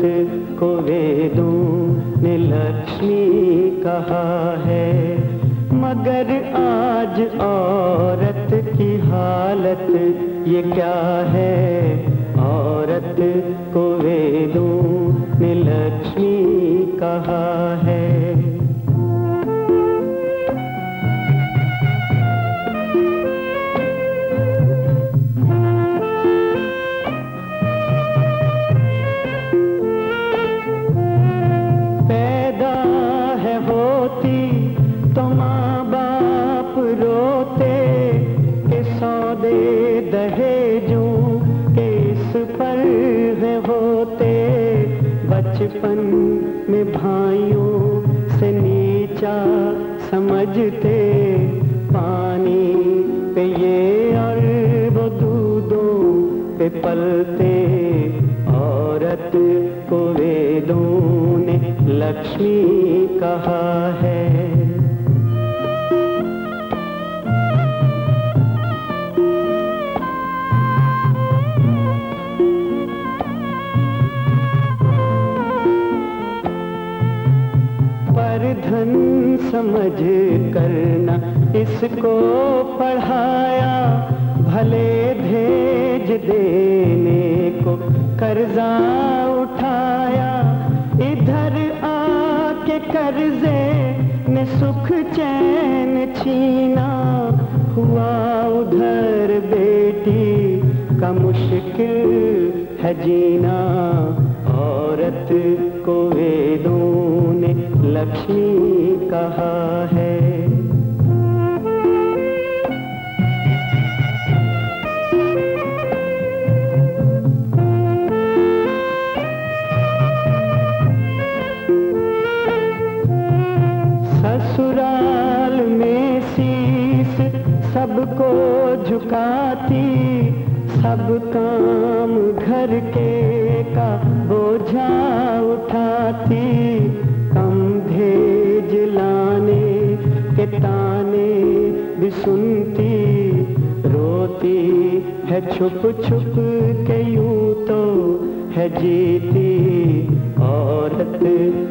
को वेदों ने लक्ष्मी कहा है। मगर आज औरत की हालत ये क्या है, औरत को वेदों ने लक्ष्मी कहा है। पैदा है होती तो माँ बाप रोते कि सौदे दहेजों के इस पर है होते। बचपन में भाइयों से नीचा समझते, पानी पे ये और वो दूधों पे पलते। औरत को वेदों ने लक्ष्मी कहा है। पर धन समझ करना इसको पढ़ाया, भले भेज देने को कर्जा उठाया। इधर आके कर्जे ने सुख चैन छीना, हुआ उधर बेटी का मुश्किल है जीना। औरत को वेदों ने लक्ष्मी कहा है। ससुराल में शीश सबको झुकाती, सब काम घर के का बोझा उठाती। कम भेज लाने के ताने भी सुनती, रोती है छुप छुप के यूं तो है जीती। औरत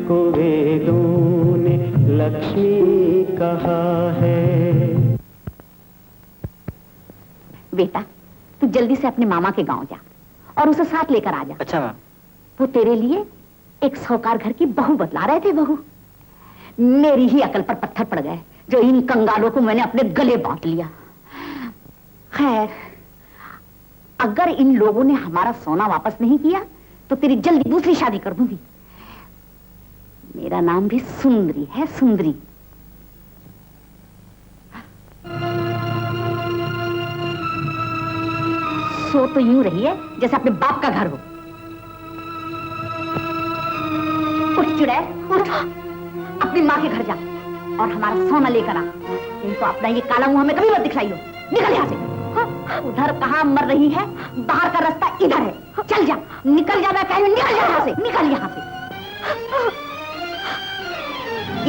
को वेदों ने लक्ष्मी कहा है। बेटा, तू जल्दी से अपने मामा के गांव जा और उसे साथ लेकर आ जा। अच्छा मैम। वो तेरे लिए एक साहूकार घर की बहू बतला रहे थे। बहू, मेरी ही अकल पर पत्थर पड़ गए जो इन कंगालों को मैंने अपने गले बांध लिया। खैर, अगर इन लोगों ने हमारा सोना वापस नहीं किया तो तेरी जल्दी दूसरी शादी कर दूंगी। मेरा नाम भी सुंदरी है, सुंदरी। सो तो यूं रही है जैसे अपने बाप का घर हो। उठ चुड़ैल, उठ, अपनी माँ के घर जा और हमारा सोना लेकर आ। नहीं तो अपना ये काला मुंह हमें कभी मत दिखलाइयो। निकल यहाँ से। उधर कहाँ मर रही है, बाहर का रास्ता इधर है। चल जा, निकल जा, मैं कह रही हूं, निकल जा यहाँ से, निकल यहाँ से।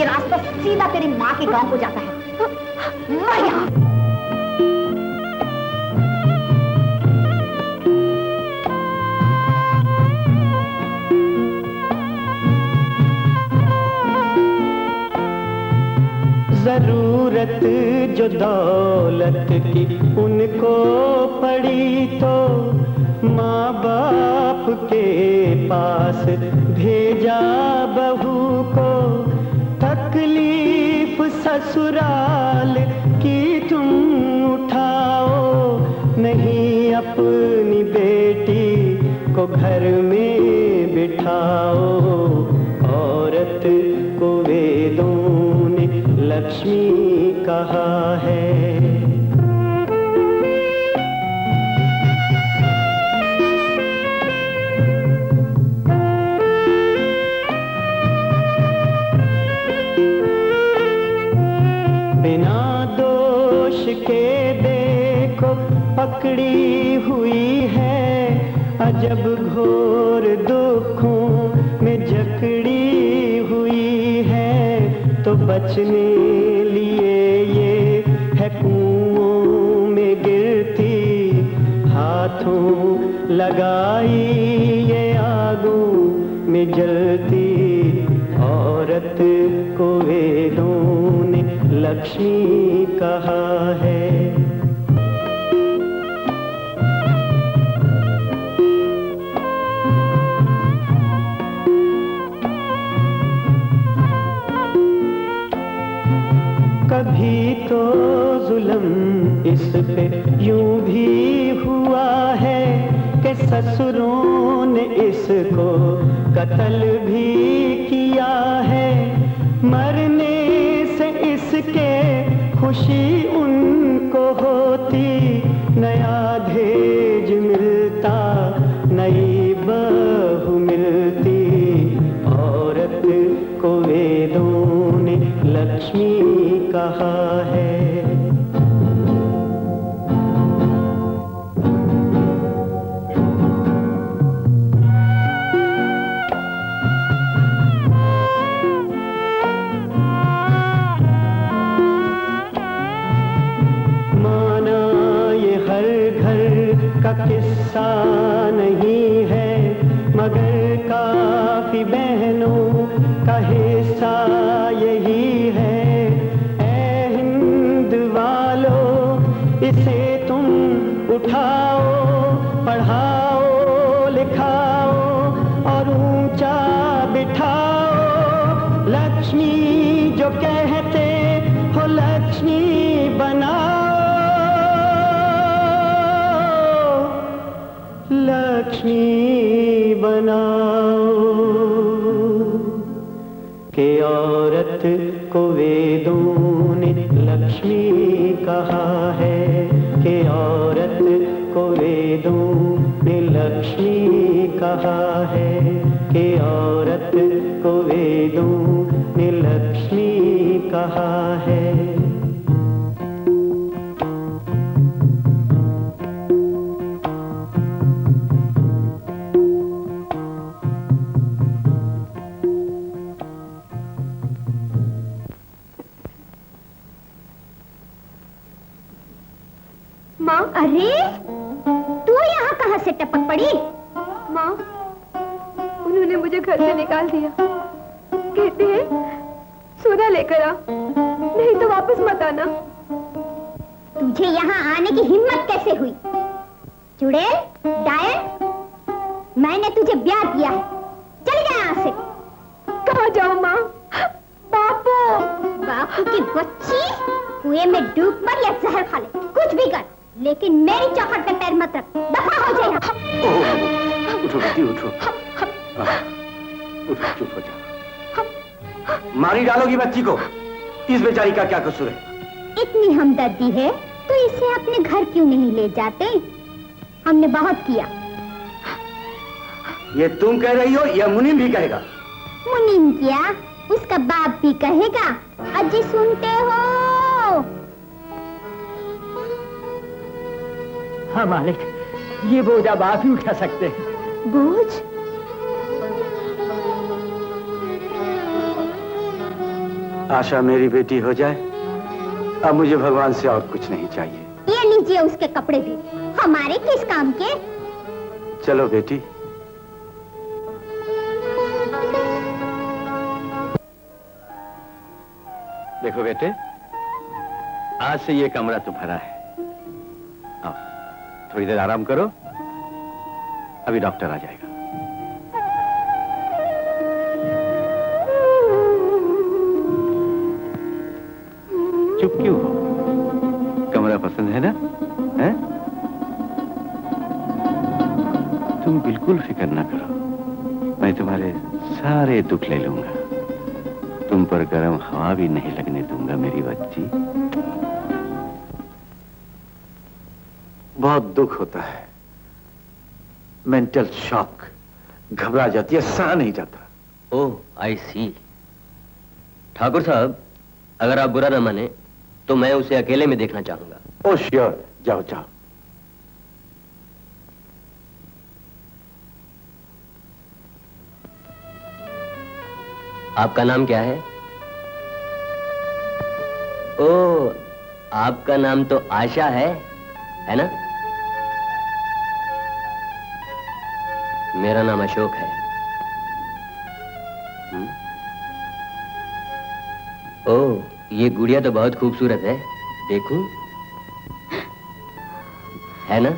ये रास्ता सीधा तेरी माँ के गांव को जाता है। मर यहाँ। जरूरत जो दौलत की उनको पड़ी तो माँ बाप के पास भेजा बहू को। तकलीफ ससुराल की तुम उठाओ, नहीं अपनी बेटी को घर में बिठाओ। औरत को वेदों ने लक्ष्मी कहा है। बिना दोष के देखो पकड़ी हुई है, अजब घोर दुखों में जकड़ी हुई है। तो बचने लिए ये है कुओं में गिरती, हाथ हाथों लगाई ये आगों में जलती औरत को वेदों ने लक्ष्मी कहा है। कभी तो जुल्म इस पे यूं भी हुआ है कि ससुरों ने इसको कत्ल भी किया है। मरने से इसके खुशी उनको होती, नया दहेज मिलता, नई बहू मिलती। औरत को वेदों ने लक्ष्मी कहा है। माना ये हर घर का किस्सा नहीं है, मगर काफी बहनों का हिस्सा यही है। इसे तुम उठाओ, पढ़ाओ, लिखाओ और ऊंचा बिठाओ। लक्ष्मी जो कहते हो लक्ष्मी बनाओ, लक्ष्मी बनाओ। के औरत को वेदों ने लक्ष्मी कहा है, कि औरत को वेदों ने लक्ष्मी कहा है, कि औरत को वेदों ने लक्ष्मी कहा है। माँ, अरे तू यहाँ कहाँ से टपक पड़ी? माँ, उन्होंने मुझे घर से निकाल दिया। कहते हैं सोना लेकर आ, नहीं तो वापस मत आना। तुझे यहाँ आने की हिम्मत कैसे हुई? चुड़ैल, डायन, मैंने तुझे ब्याह किया है, चली जा यहाँ से। कहाँ जाऊँ माँ? बापू, बापू की बच्ची, कुएं में डूब मर या जहर खा ले, कुछ भी कर, लेकिन मेरी चौखट पे पैर मत रख। दफा हो जाए यहाँ। उठो बेटी, उठो। उठो, चुप हो जा। मारी डालोगी बच्ची को? इस बेचारी का क्या कसूर है? इतनी हमदर्दी है तो इसे अपने घर क्यों नहीं ले जाते? हमने बहुत किया। ये तुम कह रही हो या मुनीम भी कहेगा? मुनीम क्या, उसका बाप भी कहेगा। अजी सुनते हो? हाँ मालिक, ये बोझ अब आप ही उठा सकते हैं। बोझ? आशा मेरी बेटी हो जाए, अब मुझे भगवान से और कुछ नहीं चाहिए। ये लीजिए उसके कपड़े भी, हमारे किस काम के? चलो बेटी। देखो बेटे, आज से ये कमरा तुम्हारा है। आओ, थोड़ी देर आराम करो, अभी डॉक्टर आ जाएगा। चुप क्यों हो? कमरा पसंद है ना? हैं? तुम बिल्कुल फिक्र ना करो, मैं तुम्हारे सारे दुख ले लूंगा। तुम पर गर्म हवा भी नहीं लगने दूंगा मेरी बच्ची। बहुत दुख होता है, मेंटल शॉक, घबरा जाती है, सहा नहीं जाता। ओह, आई सी। ठाकुर साहब, अगर आप बुरा न माने तो मैं उसे अकेले में देखना चाहूंगा। ओह श्योर, जाओ जाओ। आपका नाम क्या है? ओह, आपका नाम तो आशा है ना? मेरा नाम अशोक है। ओह, ये गुड़िया तो बहुत खूबसूरत है, देखूं? है ना?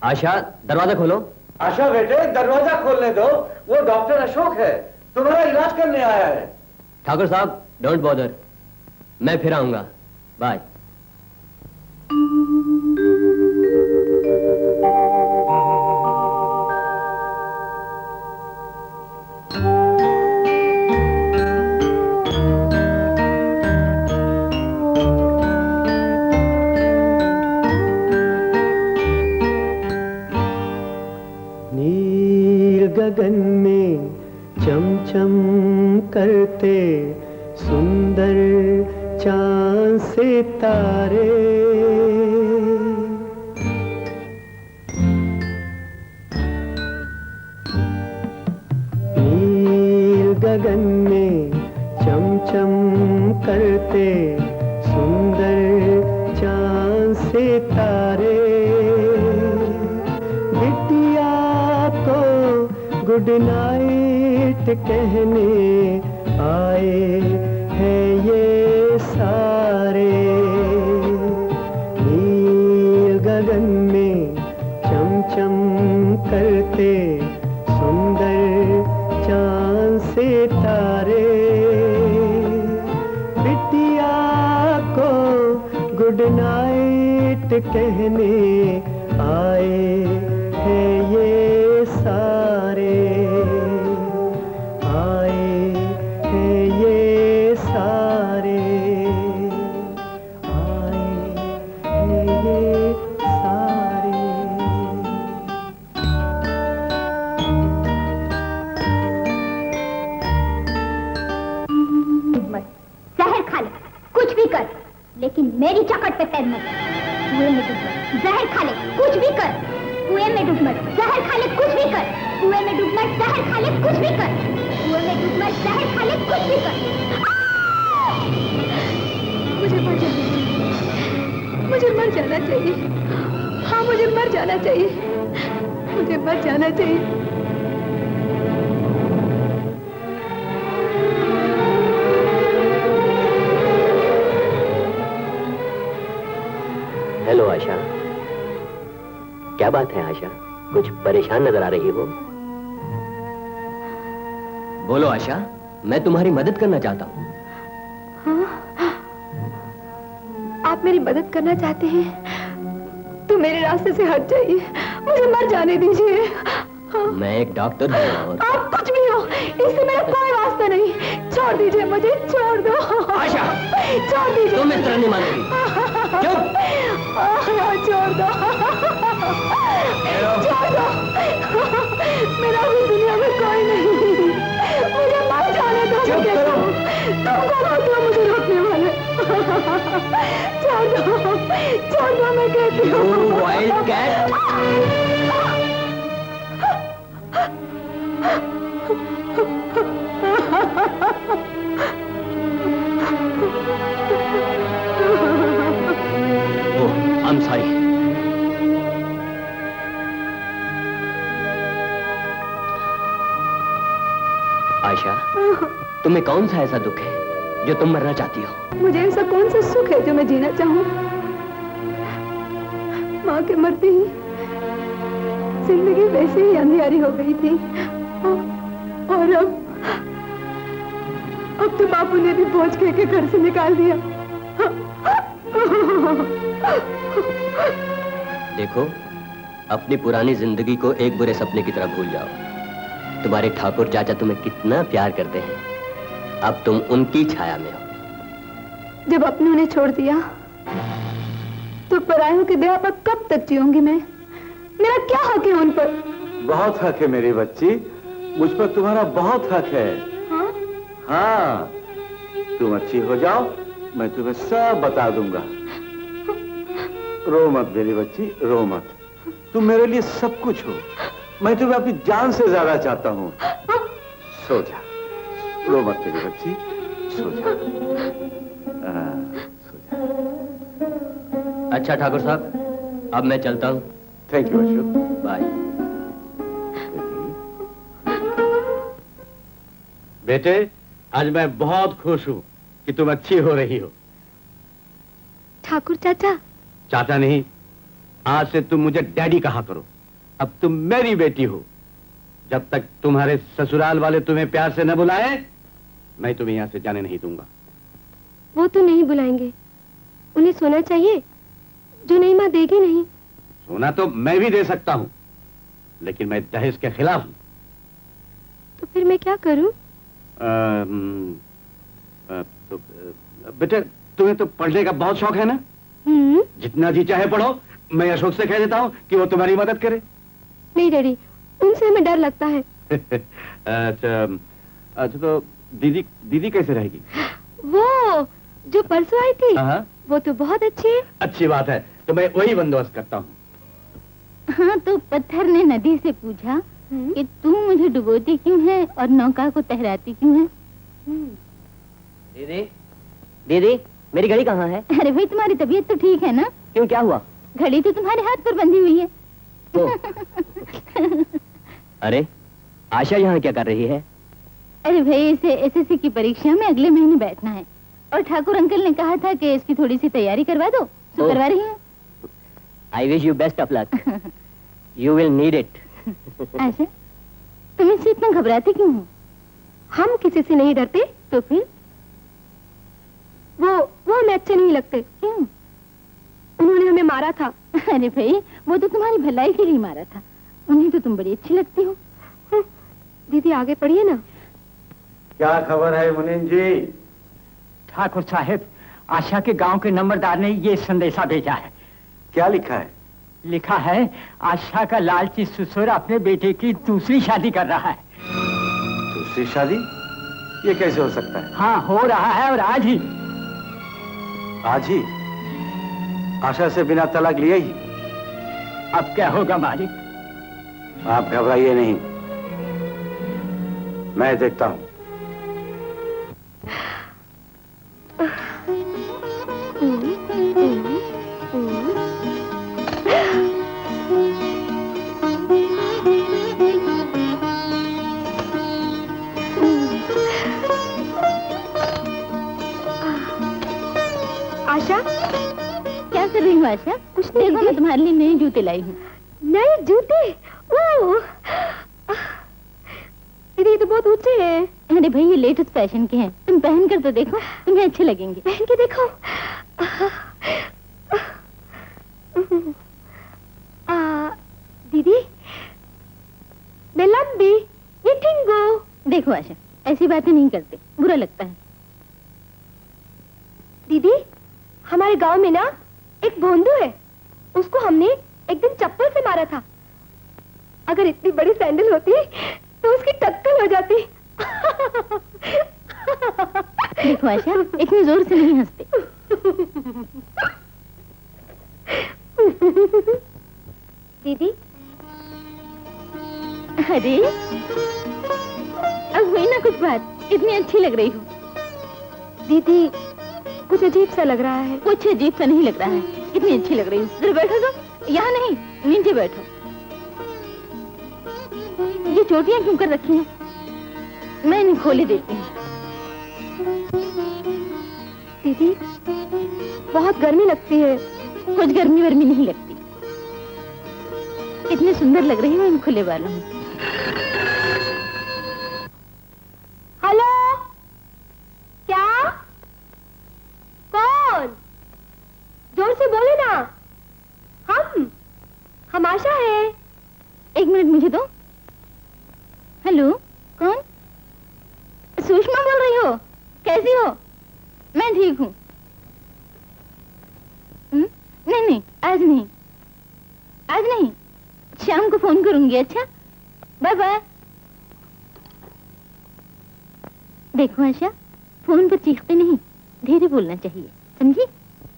आशा, दरवाजा खोलो। आशा बेटे, दरवाजा खोलने दो, वो डॉक्टर अशोक है, तुम्हारा इलाज करने आया है। ठाकुर साहब, डोंट बॉदर, मैं फिर आऊंगा, बाय। गगन में चमचम करते सुंदर चांद सितारे, नील गगन में चमचम करते सुंदर चांद सितारे, बिटिया को गुड नाइट कहने आए हैं ये सारे। नील गगन में चमचम करते सुंदर चांद सितारे, बिटिया को गुड नाइट कहने आए हैं ये सारे, आए हैं ये सारे, आए हैं ये सारे। जहर खा ले, कुछ भी कर, लेकिन मेरी चौखट पे पैर मत। कुएं में डूब मत, जहर खा ले, कुछ भी कर, कुएं में डूब मत, जहर खा ले, कुछ भी कर, कुएं में डूब मत, जहर खा ले, कुछ भी कर, कुएं में डूब मत, जहर खा ले, कुछ भी कर। मुझे मर जाना चाहिए, मुझे मर जाना चाहिए, हाँ मुझे मर जाना चाहिए, मुझे मर जाना चाहिए। हेलो आशा, क्या बात है आशा, कुछ परेशान नजर आ रही हो? बोलो आशा, मैं तुम्हारी मदद करना चाहता हूँ। हाँ? आप मेरी मदद करना चाहते हैं तो मेरे रास्ते से हट जाइए, मुझे मर जाने दीजिए। हाँ? मैं एक डॉक्टर हूँ और आप कुछ भी हो, इससे मेरा कोई वास्ता नहीं, छोड़ दीजिए मुझे, छोड़ दो। आशा, छोड़ दीजिए। तुम इस तरह नहीं मानोगी। चुप। छोड़ दो, छोड़ दो, मेरा भी दुनिया में कोई नहीं, मुझे मर जाने दो। तुम कौन हो मुझे रोकने वाले? छोड़ दो, मैं कहती हूँ। Wild cat. I'm sorry. Ayesha, तुम्हें कौन सा ऐसा दुख है जो तुम मरना चाहती हो? मुझे ऐसा कौन सा सुख है जो मैं जीना चाहूँ? माँ के मरते ही जिंदगी वैसे ही अंधियारी हो गई थी, और अब तो बापू ने भी बोझ के घर से निकाल दिया। देखो, अपनी पुरानी जिंदगी को एक बुरे सपने की तरह भूल जाओ। तुम्हारे ठाकुर चाचा तुम्हें कितना प्यार करते हैं, अब तुम उनकी छाया में हो। जब अपनों ने छोड़ दिया तो परायों की दया पर कब तक जीऊंगी मैं? मेरा क्या हक है उन पर? बहुत हक है मेरी बच्ची, मुझ पर तुम्हारा बहुत हक है। हाँ? हाँ, तुम अच्छी हो जाओ, मैं तुम्हें सब बता दूंगा। रो मत मेरी बच्ची, रो मत, तुम मेरे लिए सब कुछ हो, मैं तुम्हें अपनी जान से ज्यादा चाहता हूँ। सो जा, रो मत मेरी बच्ची, सो जा। सो जा। अच्छा ठाकुर साहब, अब मैं चलता हूँ। Thank you Ashok. बाय। बेटे, आज मैं बहुत खुश हूँ कि तुम अच्छी हो रही हो। ठाकुर चाचा। चाचा नहीं, आज से तुम मुझे डैडी कहा करो। अब तुम मेरी बेटी हो। जब तक तुम्हारे ससुराल वाले तुम्हें प्यार से न बुलाए, मैं तुम्हें यहाँ से जाने नहीं दूंगा। वो तो नहीं बुलाएंगे, उन्हें सोना चाहिए जो नहीं माँ देगी नहीं। सोना तो मैं भी दे सकता हूँ, लेकिन मैं दहेज के खिलाफ हूँ। तो फिर मैं क्या करूँ? तो बेटे, तुम्हें तो पढ़ने का बहुत शौक है ना? जितना जी चाहे पढ़ो। मैं अशोक से कह देता हूँ कि वो तुम्हारी मदद करे। नहीं डैडी, उनसे हमें डर लगता है। अच्छा तो दीदी कैसे रहेगी? वो जो परसों आई थी, हाँ। वो तो बहुत अच्छी है। अच्छी बात है, तो मैं वही बंदोबस्त करता हूँ। हाँ, तो पत्थर ने नदी से पूछा कि तू मुझे डुबोती क्यों है और नौका को तहराती क्यों है? दीदी, दीदी, मेरी घड़ी कहाँ है? अरे भाई, तुम्हारी तबीयत तो ठीक है ना? क्यों, क्या हुआ? घड़ी तो तुम्हारे हाथ पर बंधी हुई है। अरे, आशा यहाँ क्या कर रही है? अरे भाई, इसे एसएससी की परीक्षा में अगले महीने बैठना है और ठाकुर अंकल ने कहा था कि इसकी थोड़ी सी तैयारी करवा दो, तो करवा रही हूँ। I wish you best of luck. You will need it. Asha, तुम इससे इतना घबराती क्यों हो? हम किसी से नहीं डरते। तो फिर? वो हमें अच्छे नहीं लगते। क्यों? उन्होंने हमें मारा था। अरे भाई, वो तो तुम्हारी भलाई के लिए मारा था। उन्हें तो तुम बड़ी अच्छी लगती हो। दीदी आगे पढ़िए ना। क्या खबर है मुनीम जी? ठाकुर साहब, आशा के गांव के नंबरदार ने ये संदेशा भेजा है। क्या लिखा है? लिखा है, आशा का लालची ससुर अपने बेटे की दूसरी शादी कर रहा है। दूसरी शादी? ये कैसे हो सकता है? हाँ, हो रहा है, और आज ही। आज ही? आशा से बिना तलाक लिए ही? अब क्या होगा मालिक? आप घबराइए नहीं, मैं देखता हूं। आशा, क्या कर रही हूँ आशा? कुछ देखो, मैं तुम्हारे लिए नए जूते लाई हूँ। नए जूते? दीदी तो बहुत ऊंचे हैं। अरे भाई, ये लेटेस्ट फैशन के हैं, तुम पहन कर तो देखो, तुम्हें अच्छे लगेंगे। पहन के देखो। दीदी, मैं लंबी, ये ठिंगो। देखो आशा, ऐसी बातें नहीं करते, बुरा लगता है। दीदी, हमारे गांव में ना एक भोंदू है, उसको हमने एक दिन चप्पल से मारा था। अगर इतनी बड़ी सैंडल होती तो उसकी टक्कर हो जाती। देखो आशा, इतनी जोर से नहीं हंसते। दीदी, अरे अब हुई ना कुछ बात, इतनी अच्छी लग रही हो। दीदी, कुछ अजीब सा लग रहा है। कुछ अजीब सा नहीं लग रहा है, इतनी अच्छी लग रही हो। जरा बैठो तो, यहाँ नहीं, नीचे बैठो। ये चोटियां क्यों कर रखी हैं? मैं इन्हें खोले देती हूँ। दीदी, बहुत गर्मी लगती है। कुछ गर्मी वर्मी नहीं लगती, इतने सुंदर लग रही हो इन खुले बालों में। हेलो, क्या? कौन? जोर से बोले ना। हम आशा है। एक मिनट मुझे दो। हेलो, कौन? सुषमा बोल रही हो? कैसी हो? मैं ठीक हूँ। नहीं, आज नहीं, आज नहीं, शाम को फोन करूंगी। अच्छा, बाय बाय। देखो आशा, फोन पर चीखते नहीं, धीरे बोलना चाहिए, समझी?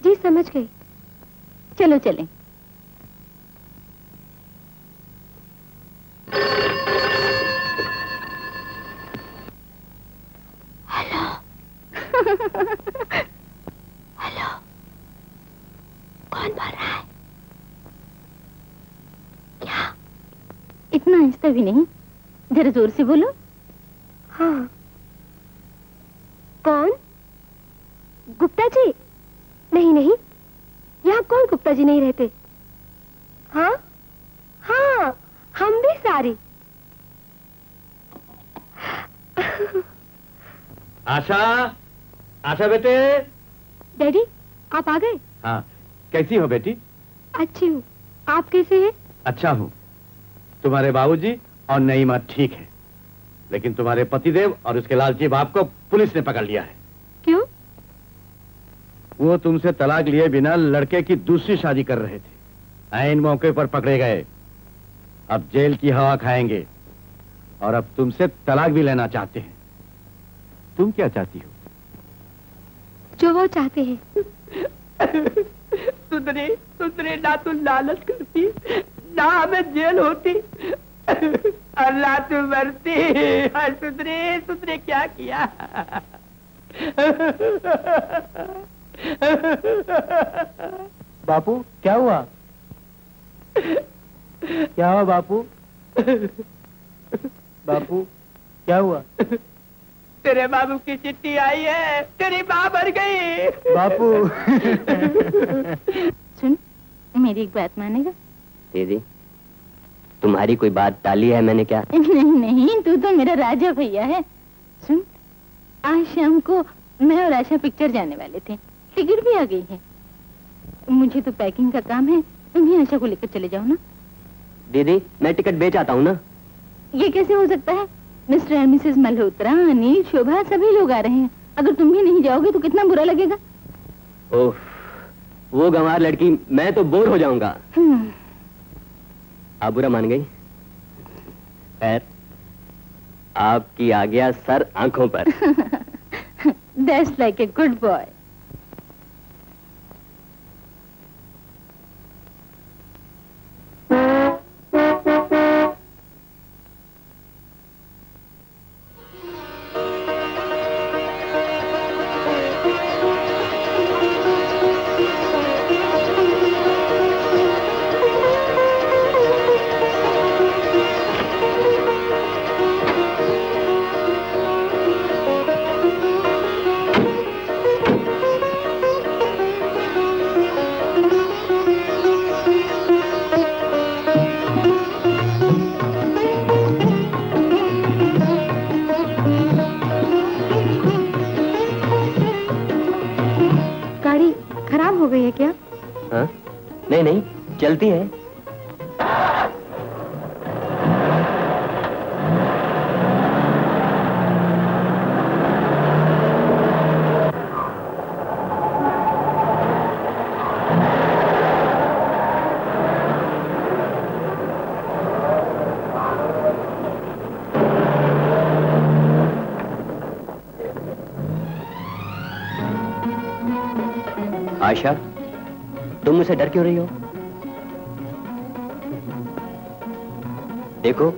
जी, समझ गई। चलो चलें। इतना आहिस्ता भी नहीं, जरा जोर से बोलो। हाँ। कौन? गुप्ता जी? नहीं नहीं, यहाँ कौन गुप्ता जी नहीं रहते। हाँ हाँ, हम भी सारी। आशा, आशा बेटे। डैडी, आप आ गए? हाँ, कैसी हो बेटी? अच्छी हूँ, आप कैसे हैं? अच्छा हूँ। तुम्हारे बाबूजी और नईमा ठीक है, लेकिन तुम्हारे पतिदेव और उसके लालची बाप को पुलिस ने पकड़ लिया है। क्यों? वो तुमसे तलाक लिए बिना लड़के की दूसरी शादी कर रहे थे। ऐन मौके पर पकड़े गए। अब जेल की हवा खाएंगे और अब तुमसे तलाक भी लेना चाहते हैं। तुम क्या चाहती हो? जो वो चाहते हैं। सुधरे सुधरे ना तू लालच करती, ना हमें जेल होती, अल्लाह तू मरती। सुधरे सुधरे क्या किया? बापू क्या हुआ? क्या हुआ बापू? बापू क्या हुआ? तेरे बाबू की चिट्ठी आई है, तेरी माँ मर गई। बापू। सुन, मेरी एक बात मानेगा? दीदी, तुम्हारी कोई बात टाली है मैंने क्या? नहीं नहीं, तू तो मेरा राजा भैया है। सुन, आज शाम को मैं और आशा पिक्चर जाने वाले थे, टिकट भी आ गई है। मुझे तो पैकिंग का काम है, तुम्हें आशा को लेकर चले जाओ ना। दीदी, मैं टिकट बेच आता हूँ ना। ये कैसे हो सकता है? Mr and Mrs Malhotra, Anil, Shobha, सभी लोग आ रहे हैं। अगर तुम भी नहीं जाओगे तो कितना बुरा लगेगा। ओह, वो गंवार लड़की, मैं तो बोर हो जाऊंगा। आप बुरा मान गई? खैर, आपकी आज्ञा सर आंखों पर। That's like a good boy. क्या? हाँ? नहीं नहीं, चलती है। आशा, तुम मुझसे डर क्यों रही हो? देखो,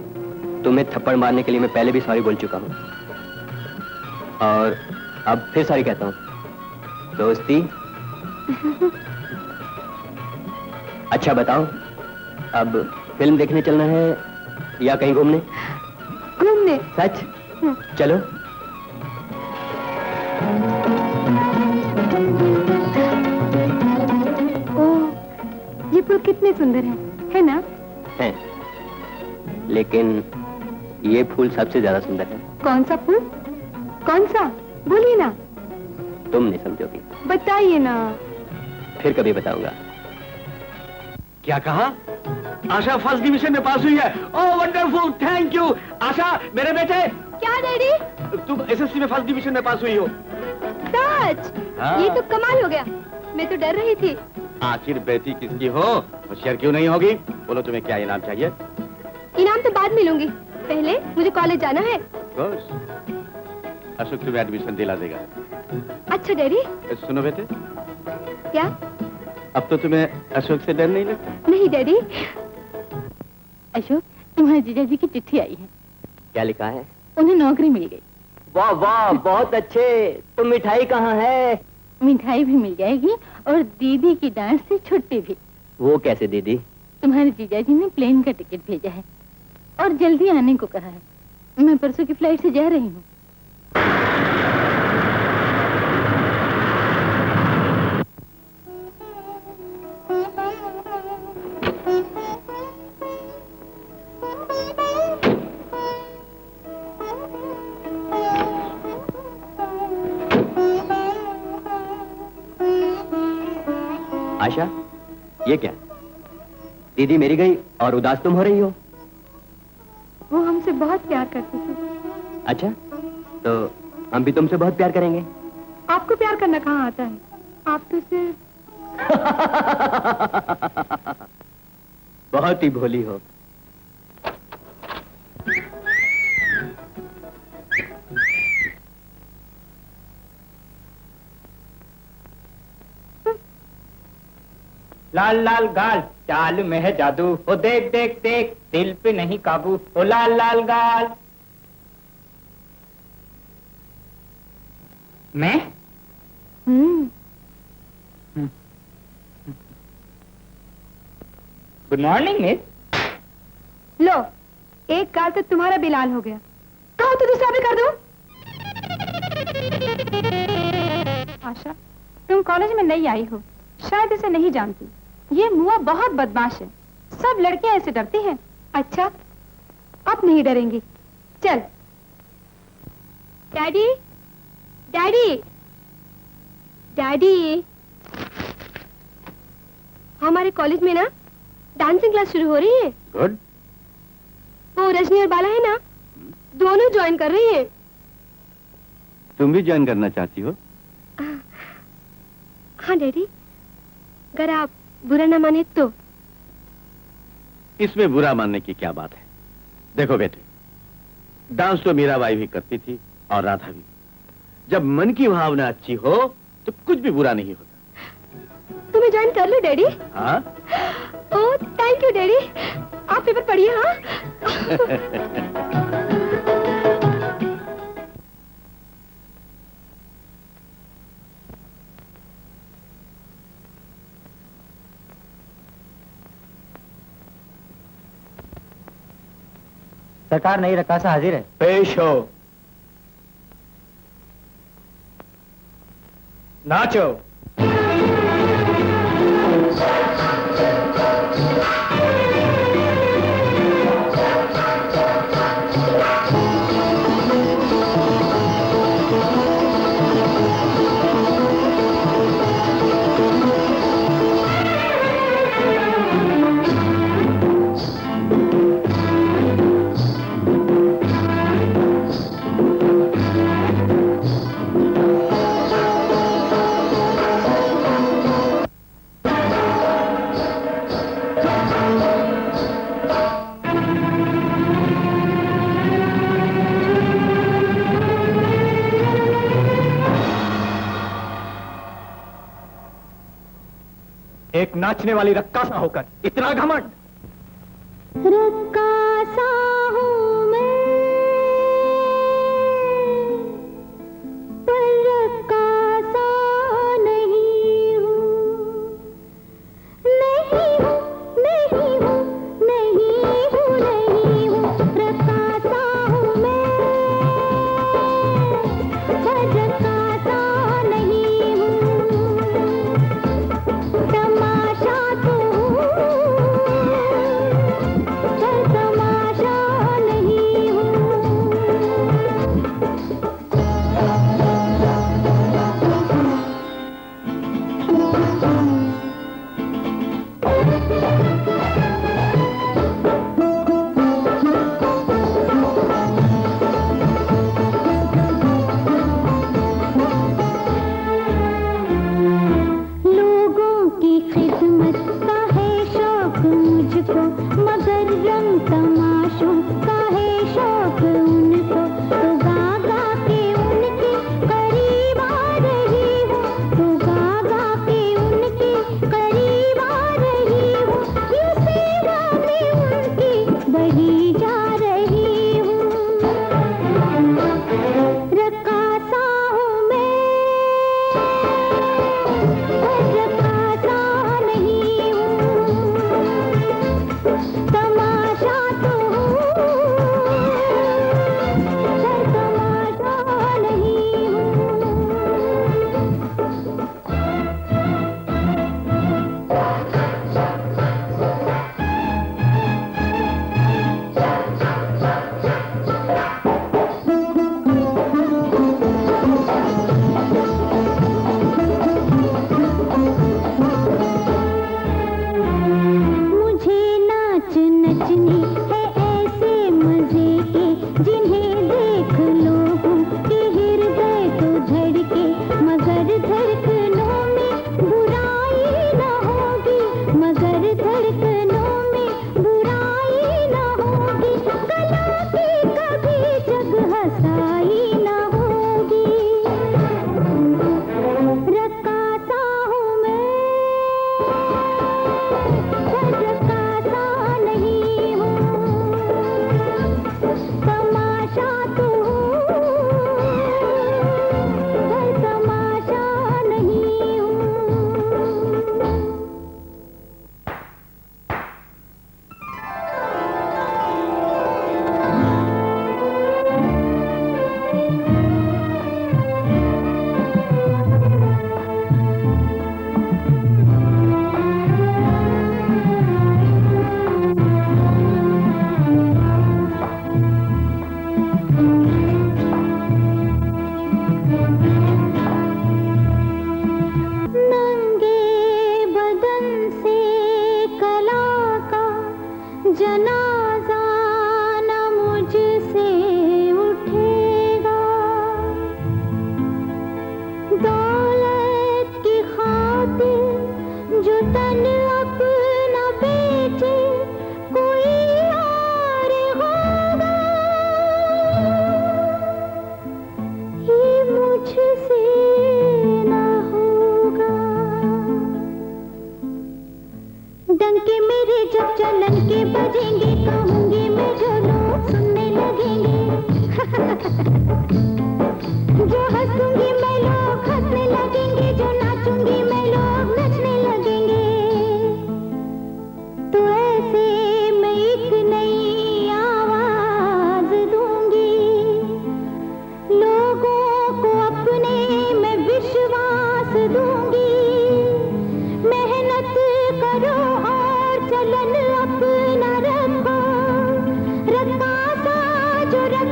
तुम्हें थप्पड़ मारने के लिए मैं पहले भी सॉरी बोल चुका हूं और अब फिर सॉरी कहता हूं। दोस्ती। अच्छा बताओ, अब फिल्म देखने चलना है या कहीं घूमने? घूमने। सच? चलो। ये फूल कितने सुंदर हैं, है ना? हैं, लेकिन ये फूल सबसे ज्यादा सुंदर है। कौन सा फूल? कौन सा? बोलिए ना। तुम नहीं समझोगी। बताइए ना। फिर कभी बताऊंगा। क्या कहा? आशा फर्स्ट डिवीजन में पास हुई है। ओह वंडरफुल, थैंक यू। आशा मेरे बेटे। क्या डैडी? तुम एसएससी में फर्स्ट डिवीजन में पास हुई हो। सच? ये तो कमाल हो गया, मैं तो डर रही थी। आखिर बेटी किसकी हो, होशियार क्यों नहीं होगी? बोलो तुम्हें क्या इनाम चाहिए? इनाम तो बाद में लूंगी, पहले मुझे कॉलेज जाना है। अशोक तुम्हें एडमिशन दिला देगा। अच्छा डैडी। सुनो बेटे। क्या? अब तो तुम्हें अशोक से डर नहीं लगता? नहीं डैडी। अशोक, तुम्हारे जीजाजी की चिट्ठी आई है। क्या लिखा है? उन्हें नौकरी मिल गई। वाह वाह, बहुत अच्छे। तो मिठाई कहाँ है? मिठाई भी मिल जाएगी और दीदी की डांस से छुट्टी भी। वो कैसे दीदी? तुम्हारे जीजाजी ने प्लेन का टिकट भेजा है। और जल्दी आने को कहा है। मैं परसों की फ्लाइट से जा रही हूँ। आशा, ये क्या? दीदी मेरी गई और उदास तुम हो रही हो। वो हमसे बहुत प्यार करती थी। अच्छा, तो हम भी तुमसे बहुत प्यार करेंगे। आपको प्यार करना कहाँ आता है? आप तो सिर्फ बहुत ही भोली हो। लाल लाल गाल चाल में है जादू, ओ देख देख देख दिल पे नहीं काबू, ओ लाल लाल गाल। मैं गुड मॉर्निंग मिस। लो, एक गाल तो तुम्हारा भी लाल हो गया। कहो तो दूसरा भी कर दो। आशा, तुम कॉलेज में नई आई हो, शायद इसे नहीं जानती। ये मुआ बहुत बदमाश है। सब लड़कियां ऐसे डरती हैं। अच्छा, अब नहीं डरेंगी। चल। डैडी, डैडी, डैडी, हमारे कॉलेज में ना डांसिंग क्लास शुरू हो रही है। गुड। वो रजनी और बाला है ना, दोनों ज्वाइन कर रही है। तुम भी ज्वाइन करना चाहती हो? हाँ डैडी, अगर आप बुरा ना माने तो। इसमें बुरा मानने की क्या बात है? देखो बेटे, डांस तो मीराबाई भी करती थी और राधा भी। जब मन की भावना अच्छी हो तो कुछ भी बुरा नहीं होता। तुम्हें ज्वाइन कर लो डैडी। हाँ? Oh thank you daddy. आप पेपर पढ़िए। हाँ। सरकार, नई रकासा हाजिर है। पेश हो। नाचो। एक नाचने वाली रक्कासा होकर इतना घमंड। रक्कासा हूँ मैं, पर रक्कासा नहीं हूँ। नहीं हूँ, नहीं हूँ, नहीं हूँ, नहीं हूँ, रक्कासा हूँ मैं, पर रक्कासा नहीं हूँ। तमाशा तू, पर तमाशा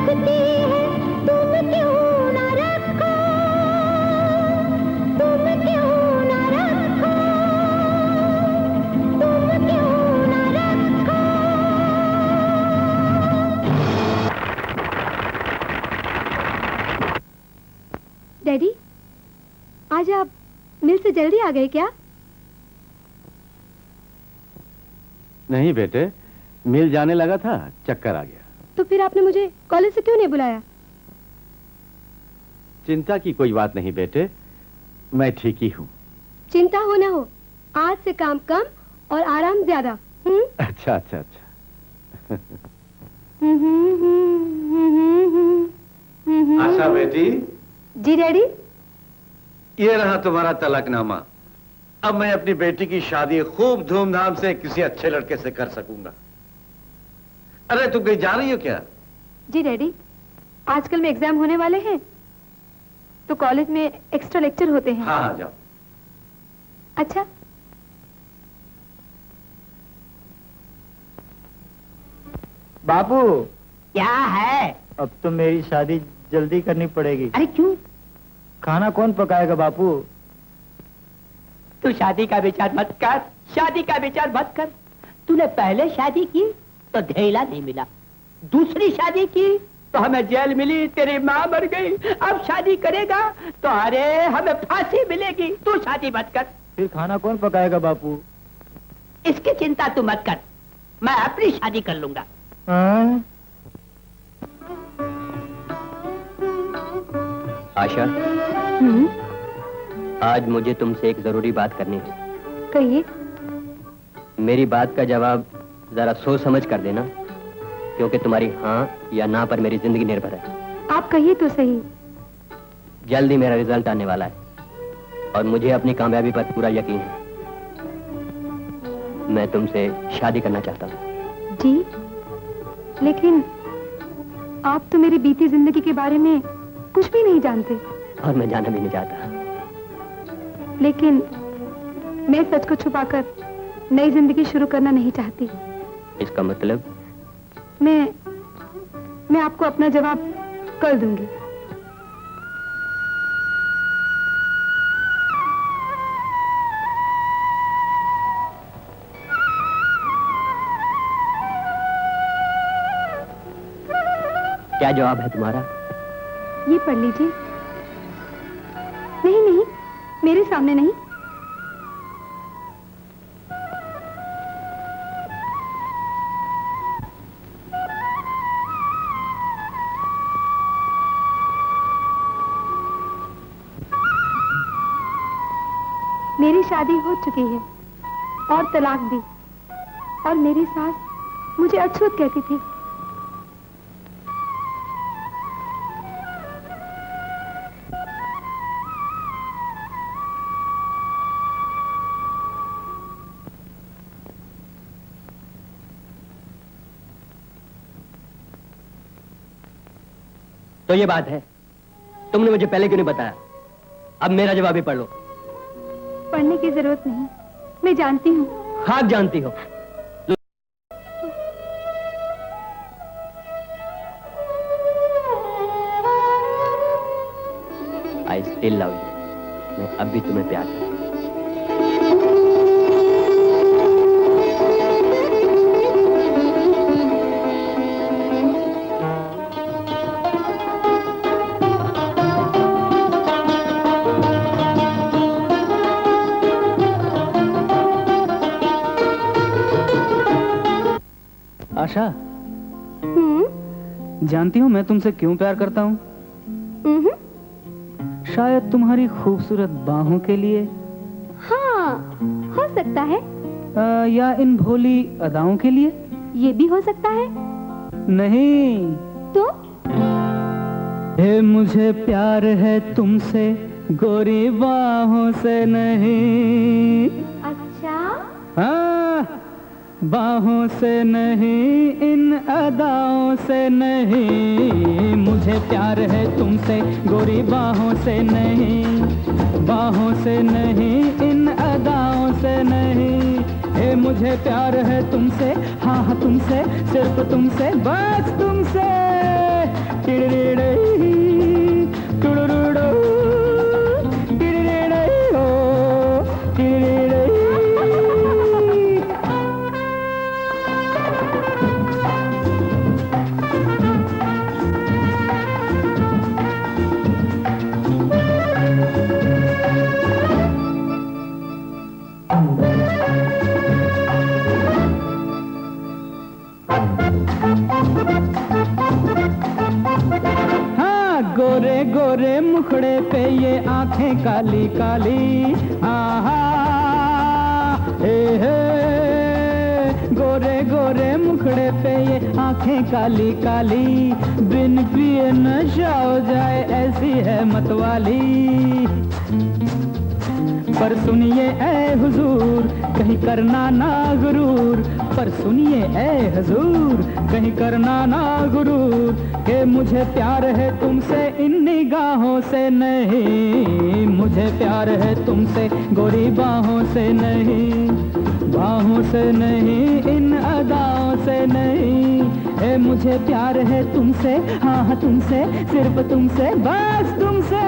रखती है, तुम क्यों न रखो, तुम क्यों न रखो, तुम क्यों न रखो। डैडी, आज आप मिल से जल्दी आ गए क्या? नहीं बेटे, मिल जाने लगा था, चक्कर आ गया। तो फिर आपने मुझे कॉलेज से क्यों नहीं बुलाया? चिंता की कोई बात नहीं बेटे, मैं ठीक ही हूँ। चिंता हो ना हो, आज से काम कम और आराम ज्यादा। अच्छा अच्छा अच्छा। आशा बेटी। जी डैडी। ये रहा तुम्हारा तलाकनामा। अब मैं अपनी बेटी की शादी खूब धूमधाम से किसी अच्छे लड़के से कर सकूंगा। अरे तुम कहीं जा रही हो क्या? जी डैडी, आजकल में एग्जाम होने वाले हैं, तो कॉलेज में एक्स्ट्रा लेक्चर होते हैं। हाँ हाँ जाओ। अच्छा। बापू, क्या है? अब तो मेरी शादी जल्दी करनी पड़ेगी। अरे क्यों? खाना कौन पकाएगा बापू? तू शादी का विचार मत कर, शादी का विचार मत कर। तूने पहले शादी की तो ढेला नहीं मिला, दूसरी शादी की तो हमें जेल मिली, तेरी माँ मर गई। अब शादी करेगा तो अरे हमें फांसी मिलेगी। तू शादी मत कर। फिर खाना कौन पकाएगा बापू? इसकी चिंता तू मत कर, मैं अपनी शादी कर लूंगा। आशा, आज मुझे तुमसे एक जरूरी बात करनी है। कहिए। मेरी बात का जवाब जरा सोच समझ कर देना, क्योंकि तुम्हारी हाँ या ना पर मेरी जिंदगी निर्भर है। आप कहिए तो सही। जल्द ही मेरा रिजल्ट आने वाला है और मुझे अपनी कामयाबी पर पूरा यकीन है। मैं तुमसे शादी करना चाहता हूँ। जी, लेकिन आप तो मेरी बीती जिंदगी के बारे में कुछ भी नहीं जानते। और मैं जानना भी नहीं चाहता। लेकिन मैं सच को छुपाकर नई जिंदगी शुरू करना नहीं चाहती। इसका मतलब? मैं आपको अपना जवाब कल दूंगी। क्या जवाब है तुम्हारा? ये पढ़ लीजिए। नहीं नहीं, मेरे सामने नहीं। मेरी शादी हो चुकी है और तलाक भी, और मेरी सास मुझे अछूत कहती थी। तो ये बात है, तुमने मुझे पहले क्यों नहीं बताया? अब मेरा जवाब ही पढ़ लो। पढ़ने की जरूरत नहीं, मैं जानती हूँ। हाँ जानती हो। I still love you। मैं अब भी तुम्हें प्यार करता हूँ। आशा, जानती हूँ मैं तुमसे क्यों प्यार करता हूँ? शायद तुम्हारी खूबसूरत बाहों के लिए। हाँ, हो सकता है। या इन भोली अदाओं के लिए। ये भी हो सकता है। नहीं तो? मुझे प्यार है तुमसे, गोरी बाहों से नहीं। अच्छा? हाँ, बाहों से नहीं, इन अदाओं से नहीं। मुझे प्यार है तुमसे, गोरी बाहों से नहीं। बाहों से नहीं, इन अदाओं से नहीं। मुझे प्यार है तुमसे, हाँ हाँ तुमसे, सिर्फ तुमसे, बस तुमसे। गोरे मुखड़े पे ये आंखें काली काली, आहा हे गोरे गोरे मुखड़े पे ये आंखें काली काली, बिन पिए नशा हो जाए ऐसी है मतवाली। पर सुनिए ऐ हुजूर कहीं करना ना गुरूर, पर सुनिए ऐ हुजूर कहीं करना ना गुरूर, कि मुझे प्यार है तुमसे इन निगाहों से नहीं, मुझे प्यार है तुमसे गोरी बाहों से नहीं, बाहों से नहीं इन अदाओं से नहीं, ए मुझे प्यार है तुमसे, हाँ हाँ तुमसे, सिर्फ तुमसे, बस तुमसे।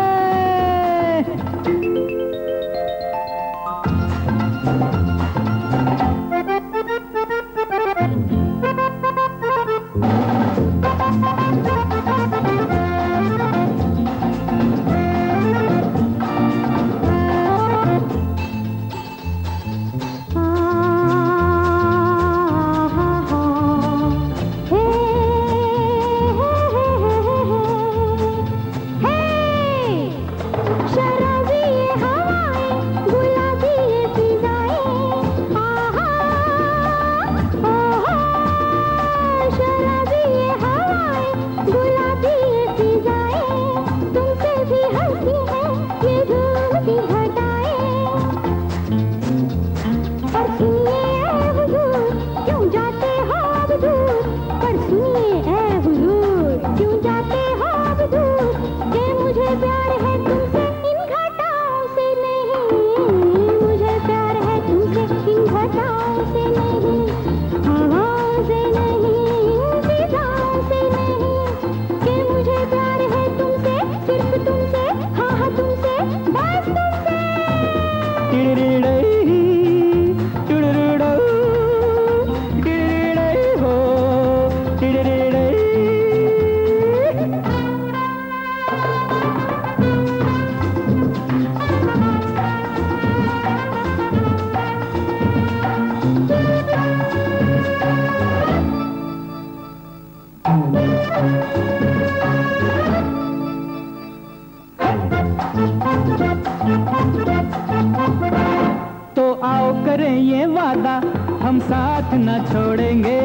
तो आओ करें ये वादा हम साथ न छोड़ेंगे,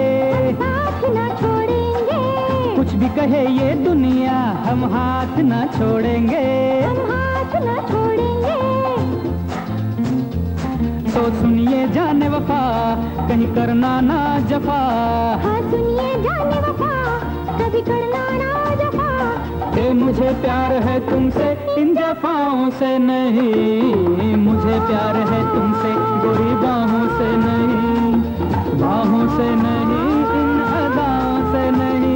साथ न छोड़ेंगे, कुछ भी कहे ये दुनिया हम हाथ न छोड़ेंगे, हम हाथ न छोड़ेंगे। तो सुनिए जाने वफा कहीं करना ना जफा, हाँ सुनिए जाने वफा कभी करना ना जफा, कि मुझे प्यार है तुमसे इन जफाओं से नहीं, मुझे प्यार है तुमसे गोरी बाहों से नहीं, बाहों से नहीं इन अदाओं से नहीं।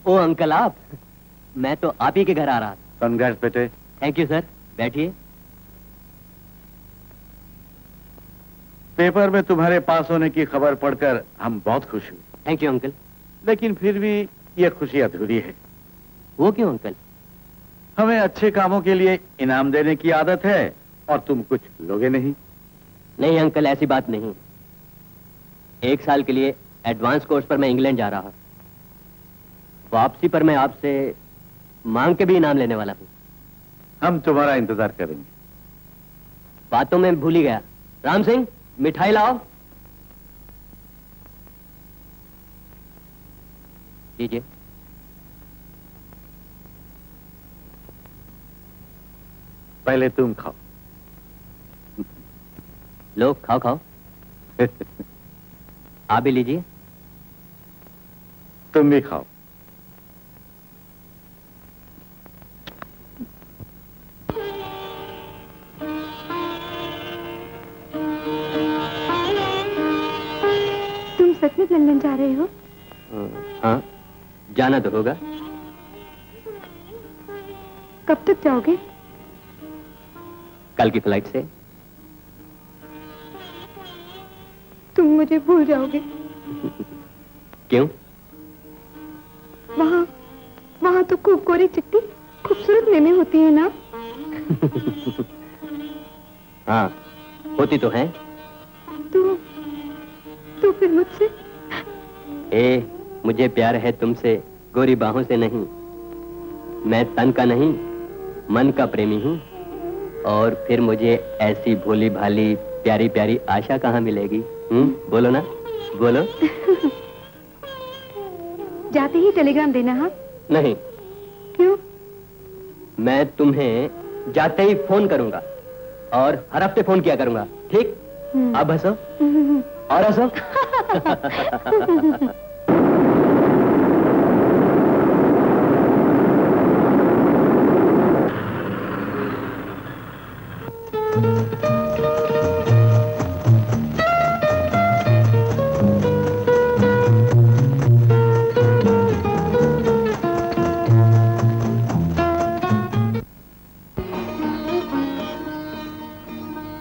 ओ अंकल आप, मैं तो आप ही के घर आ रहा था। कंग्रेट्स बेटे। थैंक यू सर, बैठिए। पेपर में तुम्हारे पास होने की खबर पढ़कर हम बहुत खुश हुए। Thank you uncle. लेकिन फिर भी ये खुशी अधूरी है। वो क्यों अंकल? हमें अच्छे कामों के लिए इनाम देने की आदत है और तुम कुछ लोगे नहीं। नहीं अंकल, ऐसी बात नहीं। 1 साल के लिए एडवांस कोर्स पर मैं इंग्लैंड जा रहा हूं। वापसी पर मैं आपसे मांग के भी इनाम लेने वाला हूं। हम तुम्हारा इंतजार करेंगे। बातों में भूल ही गया। राम सिंह, मिठाई लाओ। लीजिए। पहले तुम खाओ। लो खाओ खाओ। आप भी लीजिए। तुम भी खाओ। तुम सच में लंदन जा रहे हो? हाँ, जाना तो होगा। कब तक जाओगे? कल की फ्लाइट से। तुम मुझे भूल जाओगे? क्यों? वहाँ तो खूब कोरी चिट्टी खूबसूरत मेमे होती है ना? हाँ, होती तो है। तो फिर मुझसे? मुझे प्यार है तुमसे गोरी बाहों से नहीं। मैं तन का नहीं मन का प्रेमी हूँ। और फिर मुझे ऐसी भोली भाली प्यारी प्यारी आशा कहाँ मिलेगी? बोलो ना, बोलो। जाते ही टेलीग्राम देना। हाँ? नहीं। क्यों? मैं तुम्हें जाते ही फोन करूंगा और हर हफ्ते फोन किया करूंगा, ठीक? अब हंसो और हंसो।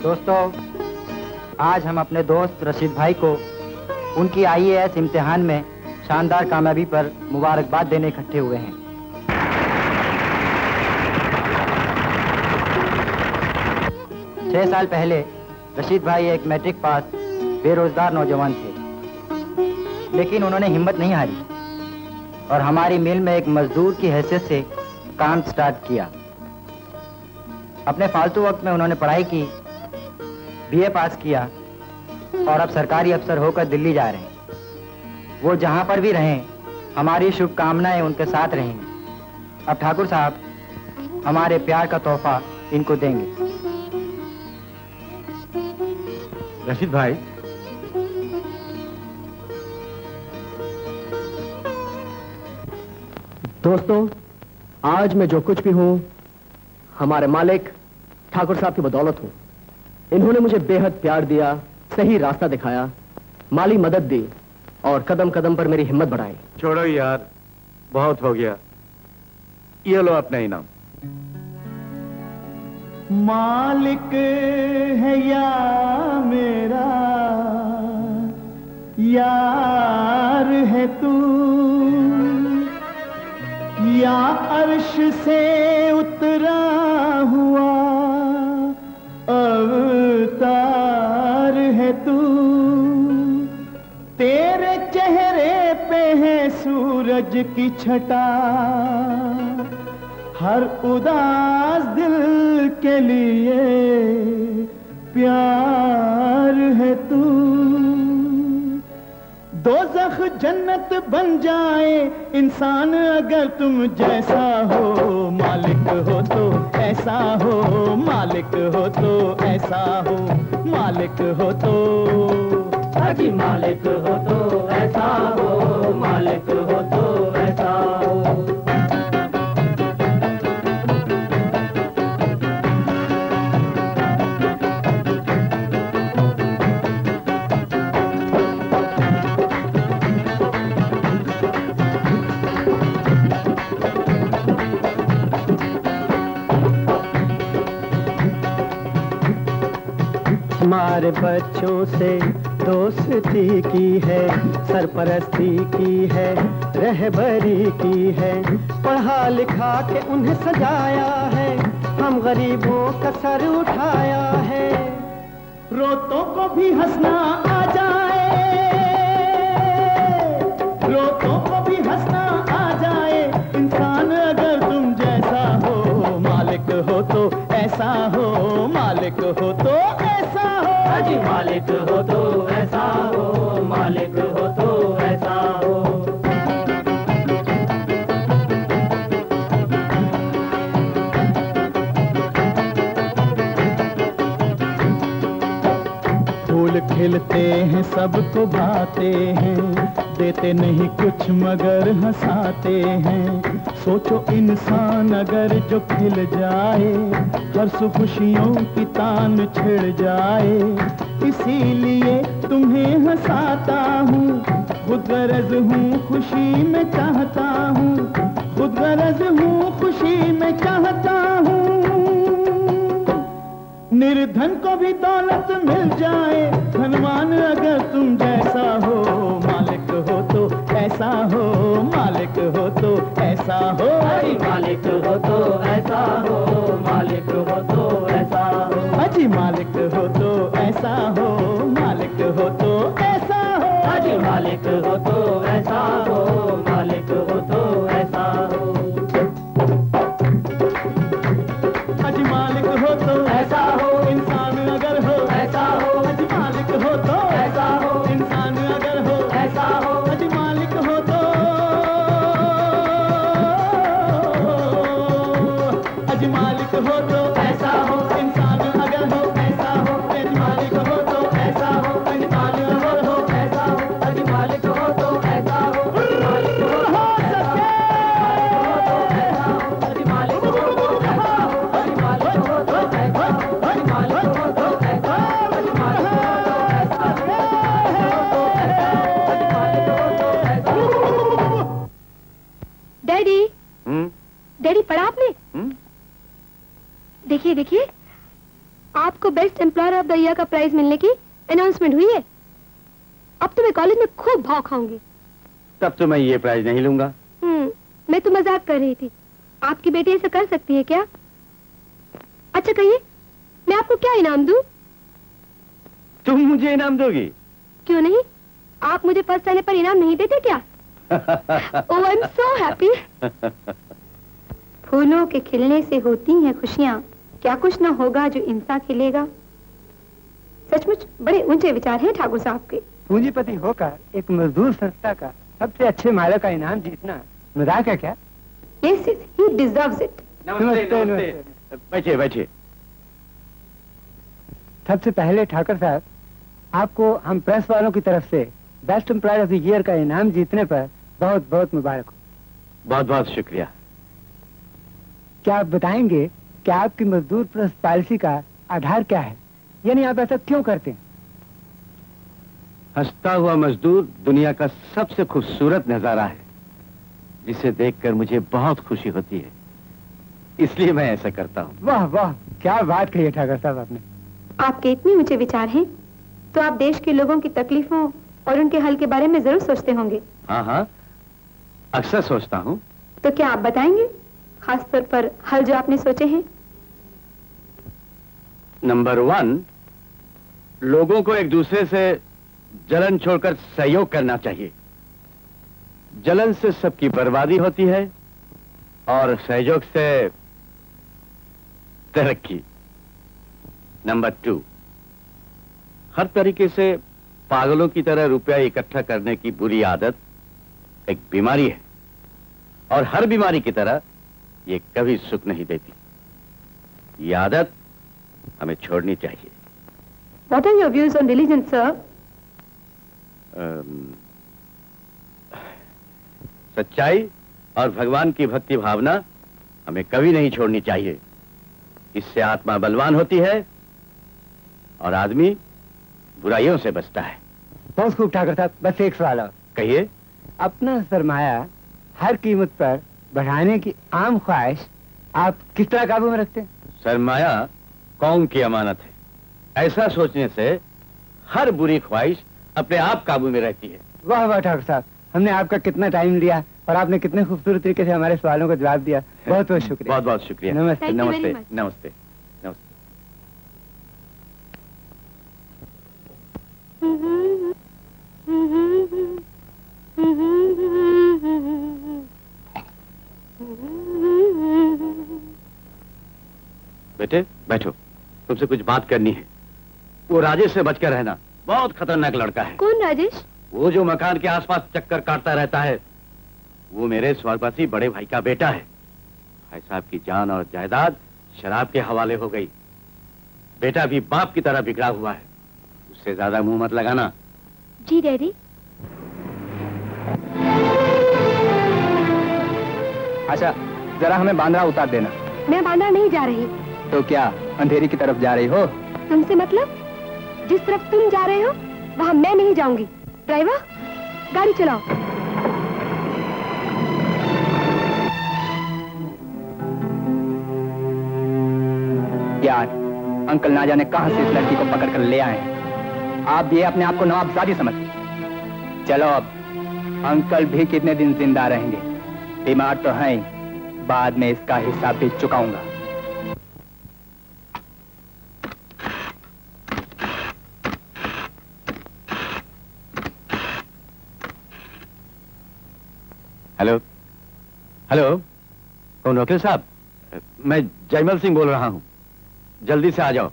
दोस्तों, आज हम अपने दोस्त रशीद भाई को उनकी IAS इम्तिहान में शानदार कामयाबी पर मुबारकबाद देने इकट्ठे हुए हैं। छह साल पहले रशीद भाई एक मैट्रिक पास बेरोजगार नौजवान थे, लेकिन उन्होंने हिम्मत नहीं हारी और हमारी मिल में एक मजदूर की हैसियत से काम स्टार्ट किया। अपने फालतू वक्त में उन्होंने पढ़ाई की, BA पास किया और अब सरकारी अफसर होकर दिल्ली जा रहे हैं। वो जहां पर भी रहें, हमारी शुभकामनाएं उनके साथ रहेंगी। अब ठाकुर साहब हमारे प्यार का तोहफा इनको देंगे। रशीद भाई, दोस्तों, आज मैं जो कुछ भी हूं हमारे मालिक ठाकुर साहब की बदौलत हूं। इन्होंने मुझे बेहद प्यार दिया, सही रास्ता दिखाया, माली मदद दी और कदम कदम पर मेरी हिम्मत बढ़ाई। छोड़ो यार, बहुत हो गया। ये लो अपना इनाम। मालिक है या मेरा यार है तू, या अर्श से उतरा हुआ अवतार है तू। तेरे चेहरे पे है सूरज की छटा, हर उदास दिल के लिए प्यार है तू। दोज़ख जन्नत बन जाए इंसान अगर तुम जैसा हो। मालिक हो तो ऐसा हो, मालिक हो तो ऐसा हो, मालिक हो तो अजी मालिक हो तो ऐसा हो, मालिक हो तो ऐसा हो। हमारे बच्चों से दोस्ती की है, सरपरस्ती की है, रहबरी की है, पढ़ा लिखा के उन्हें सजाया है, हम गरीबों का सर उठाया है। रोतों को भी हंसना आ जाए, रोतों को भी हंसना आ जाए, इंसान अगर तुम जैसा हो। मालिक हो तो ऐसा हो, मालिक हो तो ऐसा हो, अजी मालिक हो तो ऐसा हो, मालिक हो तो ऐसा हो। फूल खिलते हैं सबको भाते हैं, देते नहीं कुछ मगर हंसाते हैं। सोचो इंसान अगर जो खिल जाए, हर खुशियों की तान छिड़ जाए। इसीलिए तुम्हें हंसाता हूँ, खुद गरज हूँ खुशी में चाहता हूँ, खुद गरज हूँ खुशी में चाहता हूँ। धन को भी दौलत मिल जाए, धनवान अगर तुम जैसा हो, मालिक हो तो ऐसा हो, मालिक हो तो ऐसा हो, मालिक हो तो ऐसा हो, मालिक हो तो ऐसा हो, अजी मालिक हो तो ऐसा हो, मालिक हो तो ऐसा हो, अजी मालिक हो तो ऐसा हो, मालिक हो तो ऐसा हो, अजी मालिक हो तो ऐसा हो, इंसान अगर हो, ऐसा हो, अजी मालिक हो तो ऐसा हो, इंसान अगर हो, ऐसा हो, अजी मालिक हो तो, अजी मालिक हो तो ऐसा हो, इंसान अगर हो, ऐसा हो, अजी मालिक हो तो ऐसा हो, इंसान अगर हो, ऐसा हो, अजी मालिक हो तो ऐसा हो, मालिक हो हो सके अजी मालिक हो तो ऐसा हो, अजी मालिक हो तो ऐसा हो, अजी मालिक हो तो ऐसा हो, अजी मालिक हो तो ऐसा हो, डैडी, हम्म डैडी पढ़ा आपने? देखिए देखिए, आपको best employer of the year का प्राइज मिलने की अनाउंसमेंट हुई है। अब तो मैं कॉलेज में खूब भाव खाऊंगी। तब तो मैं ये प्राइज नहीं लूंगा। मैं तो मजाक कर रही थी। आपकी बेटी ऐसा कर सकती है क्या? अच्छा कहिए, मैं आपको क्या इनाम दूं? तुम मुझे इनाम दोगी? क्यों नहीं? आप मुझे फर्स्ट आने पर इनाम नहीं देते क्या? ओह आई एम सो हैप्पी। फूलों के खिलने से होती हैं खुशियाँ, क्या कुछ न होगा जो इंसान खिलेगा। सचमुच बड़े ऊंचे विचार हैं ठाकुर साहब के। पूंजीपति होकर एक मजदूर संस्था का सबसे अच्छे माले का इनाम जीतना मजाक है क्या? Yes, yes, he deserves it. नमस्ते नमस्ते। बैठिए बैठिए। सबसे पहले ठाकर साहब, आपको हम प्रेस वालों की तरफ से best employer of the year का इनाम जीतने पर बहुत बहुत मुबारक हो। बहुत बहुत शुक्रिया। क्या आप बताएंगे कि आपकी मजदूर प्रेस पॉलिसी का आधार क्या है, यानी आप ऐसा क्यों करते हैं? हंसता हुआ मजदूर दुनिया का सबसे खूबसूरत नजारा है, जिसे देखकर मुझे बहुत खुशी होती है, इसलिए मैं ऐसा करता हूँ। वाह वाह, क्या बात कही है ठाकर साहब आपने। आपके इतने ऊंचे विचार हैं, तो आप देश के लोगों की तकलीफों और उनके हल के बारे में जरूर सोचते होंगे। हाँ हाँ, अक्सर सोचता हूँ। तो क्या आप बताएंगे, खास तौर पर हल जो आपने सोचे हैं? नंबर 1, लोगों को एक दूसरे से जलन छोड़कर सहयोग करना चाहिए। जलन से सबकी बर्बादी होती है और सहयोग से तरक्की। नंबर 2, हर तरीके से पागलों की तरह रुपया इकट्ठा करने की बुरी आदत एक बीमारी है, और हर बीमारी की तरह ये कभी सुख नहीं देती। ये आदत हमें छोड़नी चाहिए। What are your views on religion, sir? सच्चाई और भगवान की भक्ति भावना हमें कभी नहीं छोड़नी चाहिए। इससे आत्मा बलवान होती है और आदमी बुराइयों से बचता है। बहुत खूब ठाकर साहब, बस एक सवाल और। कहिए। अपना सरमाया हर कीमत पर बढ़ाने की आम ख्वाहिश आप किस तरह काबू में रखते हैं? सरमाया कौम की अमानत है। ऐसा सोचने से हर बुरी ख्वाहिश अपने आप काबू में रहती है। वाह वाह ठाकुर साहब, हमने आपका कितना टाइम लिया और आपने कितने खूबसूरत तरीके से हमारे सवालों का जवाब दिया। बहुत बहुत शुक्रिया। बहुत बहुत शुक्रिया। नमस्ते। Thank you very नमस्ते much. नमस्ते नमस्ते। बेटे बैठो, तुमसे कुछ बात करनी है। वो राजेश से बचकर रहना, बहुत खतरनाक लड़का है। कौन राजेश? वो जो मकान के आसपास चक्कर काटता रहता है, वो मेरे स्वर्गवासी बड़े भाई का बेटा है। भाई साहब की जान और जायदाद शराब के हवाले हो गई। बेटा भी बाप की तरह बिगड़ा हुआ है, उससे ज्यादा मुंह मत लगाना। जी डैडी। अच्छा, जरा हमें बांद्रा उतार देना। मैं बांद्रा नहीं जा रही। तो क्या अंधेरी की तरफ जा रही हो? तुमसे मतलब? जिस तरफ तुम जा रहे हो वहां मैं नहीं जाऊंगी। ड्राइवर, गाड़ी चलाओ। यार, अंकल ना जाने कहां से इस लड़की को पकड़ कर ले आए हैं। आप ये अपने आप को नवाबजादी समझते। चलो अब अंकल भी कितने दिन जिंदा रहेंगे, बीमार तो हैं, बाद में इसका हिसाब भी चुकाऊंगा। हेलो हेलो, कौन? वकील साहब, मैं जयमल सिंह बोल रहा हूँ। जल्दी से आ जाओ,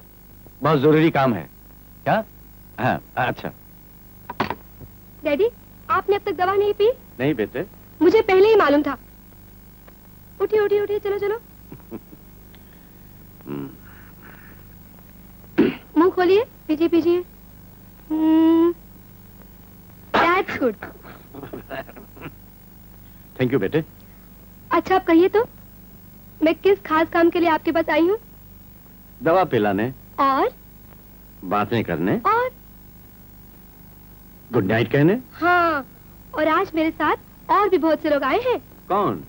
बहुत जरूरी काम है। क्या? हाँ, अच्छा। डैडी, आपने अब तक दवा नहीं पी? नहीं बेटे, मुझे पहले ही मालूम था। उठिए उठिए उठिए, चलो चलो। मुंह खोलिए, पीजिए पीजिए। That's good. थैंक यू बेटे। अच्छा, आप कहिए तो, मैं किस खास काम के लिए आपके पास आई हूँ? दवा पिलाने और बातें करने और गुड नाइट कहने। हाँ, और आज मेरे साथ और भी बहुत से लोग आए हैं। कौन?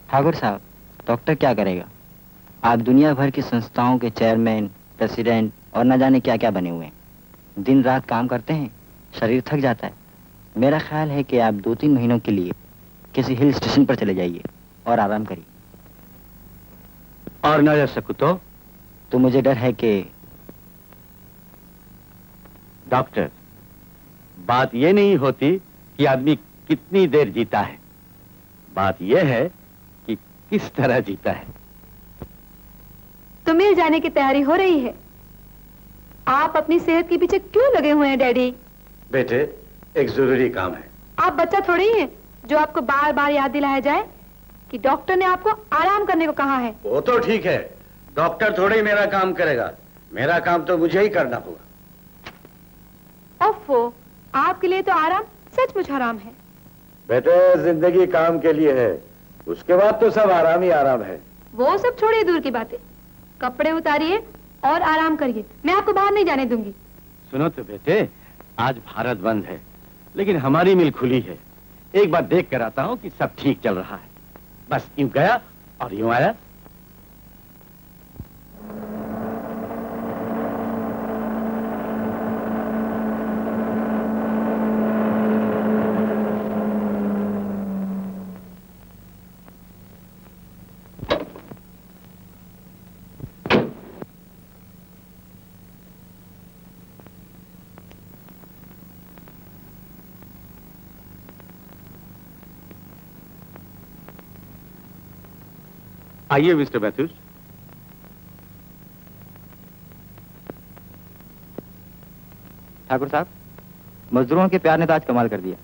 ठाकुर साहब, डॉक्टर क्या करेगा? आप दुनिया भर की संस्थाओं के चेयरमैन, प्रेसिडेंट और न जाने क्या क्या बने हुए हैं। दिन रात काम करते हैं, शरीर थक जाता है। मेरा ख्याल है कि आप 2-3 महीनों के लिए किसी हिल स्टेशन पर चले जाइए और आराम करिए। और न जा सकूं तो मुझे डर है कि डॉक्टर, बात ये नहीं होती कि आदमी कितनी देर जीता है, बात यह है कि किस तरह जीता है। तो मिल जाने की तैयारी हो रही है। आप अपनी सेहत के पीछे क्यों लगे हुए हैं डैडी? बेटे, एक जरूरी काम है। आप बच्चा थोड़ी हैं जो आपको बार बार याद दिलाया जाए कि डॉक्टर ने आपको आराम करने को कहा है। वो तो ठीक है, डॉक्टर थोड़े ही मेरा काम करेगा, मेरा काम तो मुझे ही करना होगा। ओफो, आपके लिए तो आराम सचमुच हराम है। बेटे, जिंदगी काम के लिए है, उसके बाद तो सब आराम ही आराम है। वो सब छोड़िए दूर की बातें, कपड़े उतारिए और आराम करिए, मैं आपको बाहर नहीं जाने दूंगी। सुनो तो बेटे, आज भारत बंद है, लेकिन हमारी मिल खुली है। एक बार देख कर आता हूँ कि सब ठीक चल रहा है। बस यूं गया और यूं आया। आइए मिस्टर मैथ्यूज। ठाकुर साहब, मजदूरों के प्यार ने तो आज कमाल कर दिया।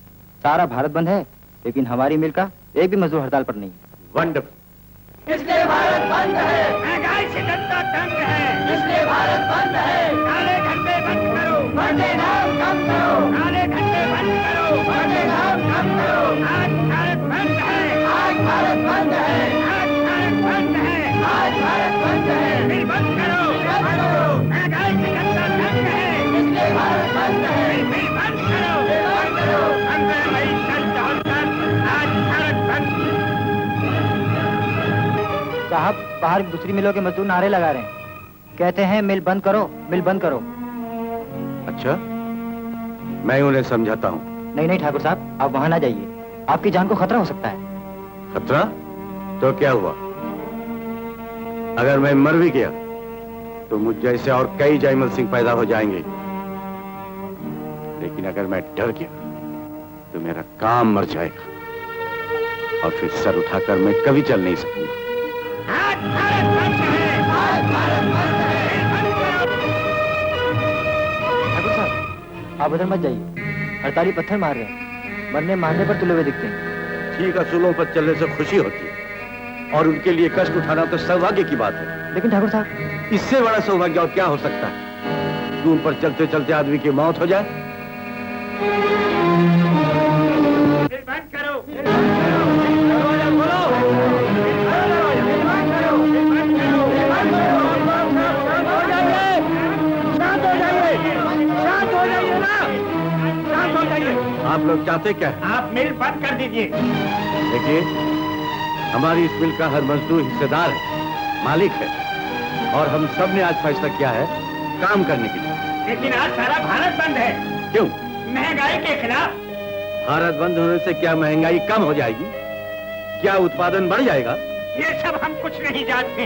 सारा भारत बंद है, लेकिन हमारी मिल का एक भी मजदूर हड़ताल पर नहीं है। वंडरफुल। इसलिए भारत बंद है, महंगाई से जनता तंग है, इसलिए भारत बंद है। काले धंधे बंद करो, बढ़ते दाम कम करो, काले धंधे बंद करो, बढ़ते दाम कम करो। आज भारत बंद है, आज भारत बंद है, आज भारत बंद है, आज भारत बंद है। मिल बंद करो, महंगाई से जनता तंग है, इसलिए भारत बंद है। मिल बंद करो, बंद करो। 15 मई कल चौहत्तर, आज भारत बंद। साहब, बाहर दूसरी मिलों के मजदूर नारे लगा रहे हैं, कहते हैं मिल बंद करो, मिल बंद करो। अच्छा, मैं उन्हें समझाता हूँ। नहीं नहीं ठाकुर साहब, आप वहां ना जाइए, आपकी जान को खतरा हो सकता है। खतरा? तो क्या हुआ? अगर मैं मर भी गया तो मुझ जैसे और कई जयमल सिंह पैदा हो जाएंगे, लेकिन अगर मैं डर गया तो मेरा काम मर जाएगा और फिर सर उठाकर मैं कभी चल नहीं सकूंगा। आज भारत बंद है, आज भारत बंद है। ठाकुर साहब, आप उधर मत जाइए, हड़ताली पत्थर मार रहे हैं, मरने मारने पर तुले हुए दिखते हैं। ठीक असूलों पर चलने से खुशी होती है और उनके लिए कष्ट उठाना तो सौभाग्य की बात है। लेकिन ठाकुर साहब, इससे बड़ा सौभाग्य और क्या हो सकता है? दूर पर चलते चलते आदमी की मौत हो जाए। बंद करो, दरवाजा खोलो, शांत हो जाइए, शांत हो जाइए ना, शांत हो जाइए। आप लोग चाहते क्या है? आप मिल बंद कर दीजिए। देखिए, हमारी इस मिल का हर मजदूर हिस्सेदार है, मालिक है, और हम सब ने आज फैसला किया है काम करने के लिए। लेकिन आज सारा भारत बंद है। क्यों? महंगाई के खिलाफ। भारत बंद होने से क्या महंगाई कम हो जाएगी? क्या उत्पादन बढ़ जाएगा? ये सब हम कुछ नहीं जानते,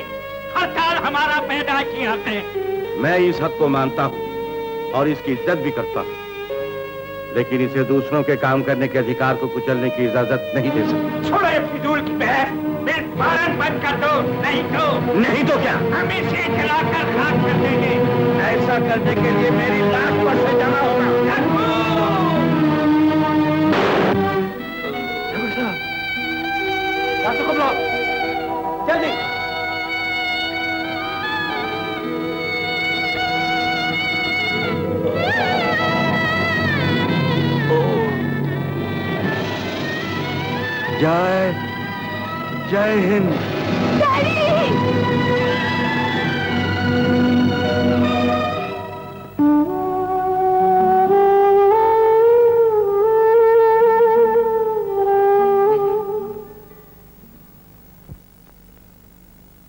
हड़ताल हमारा पैदा किया है। मैं इस हक को मानता हूँ और इसकी इज्जत भी करता हूँ, लेकिन इसे दूसरों के काम करने के अधिकार को कुचलने की इजाजत नहीं दे सकता। छोड़ो ये फिजूल की बहस, मिल फौरन बंद कर दो, नहीं तो क्या? हम इसे जलाकर खाक कर देंगे। ऐसा करने के लिए मेरी लाख पैसे जमा होगा। जल्दी। जय जय हिंद।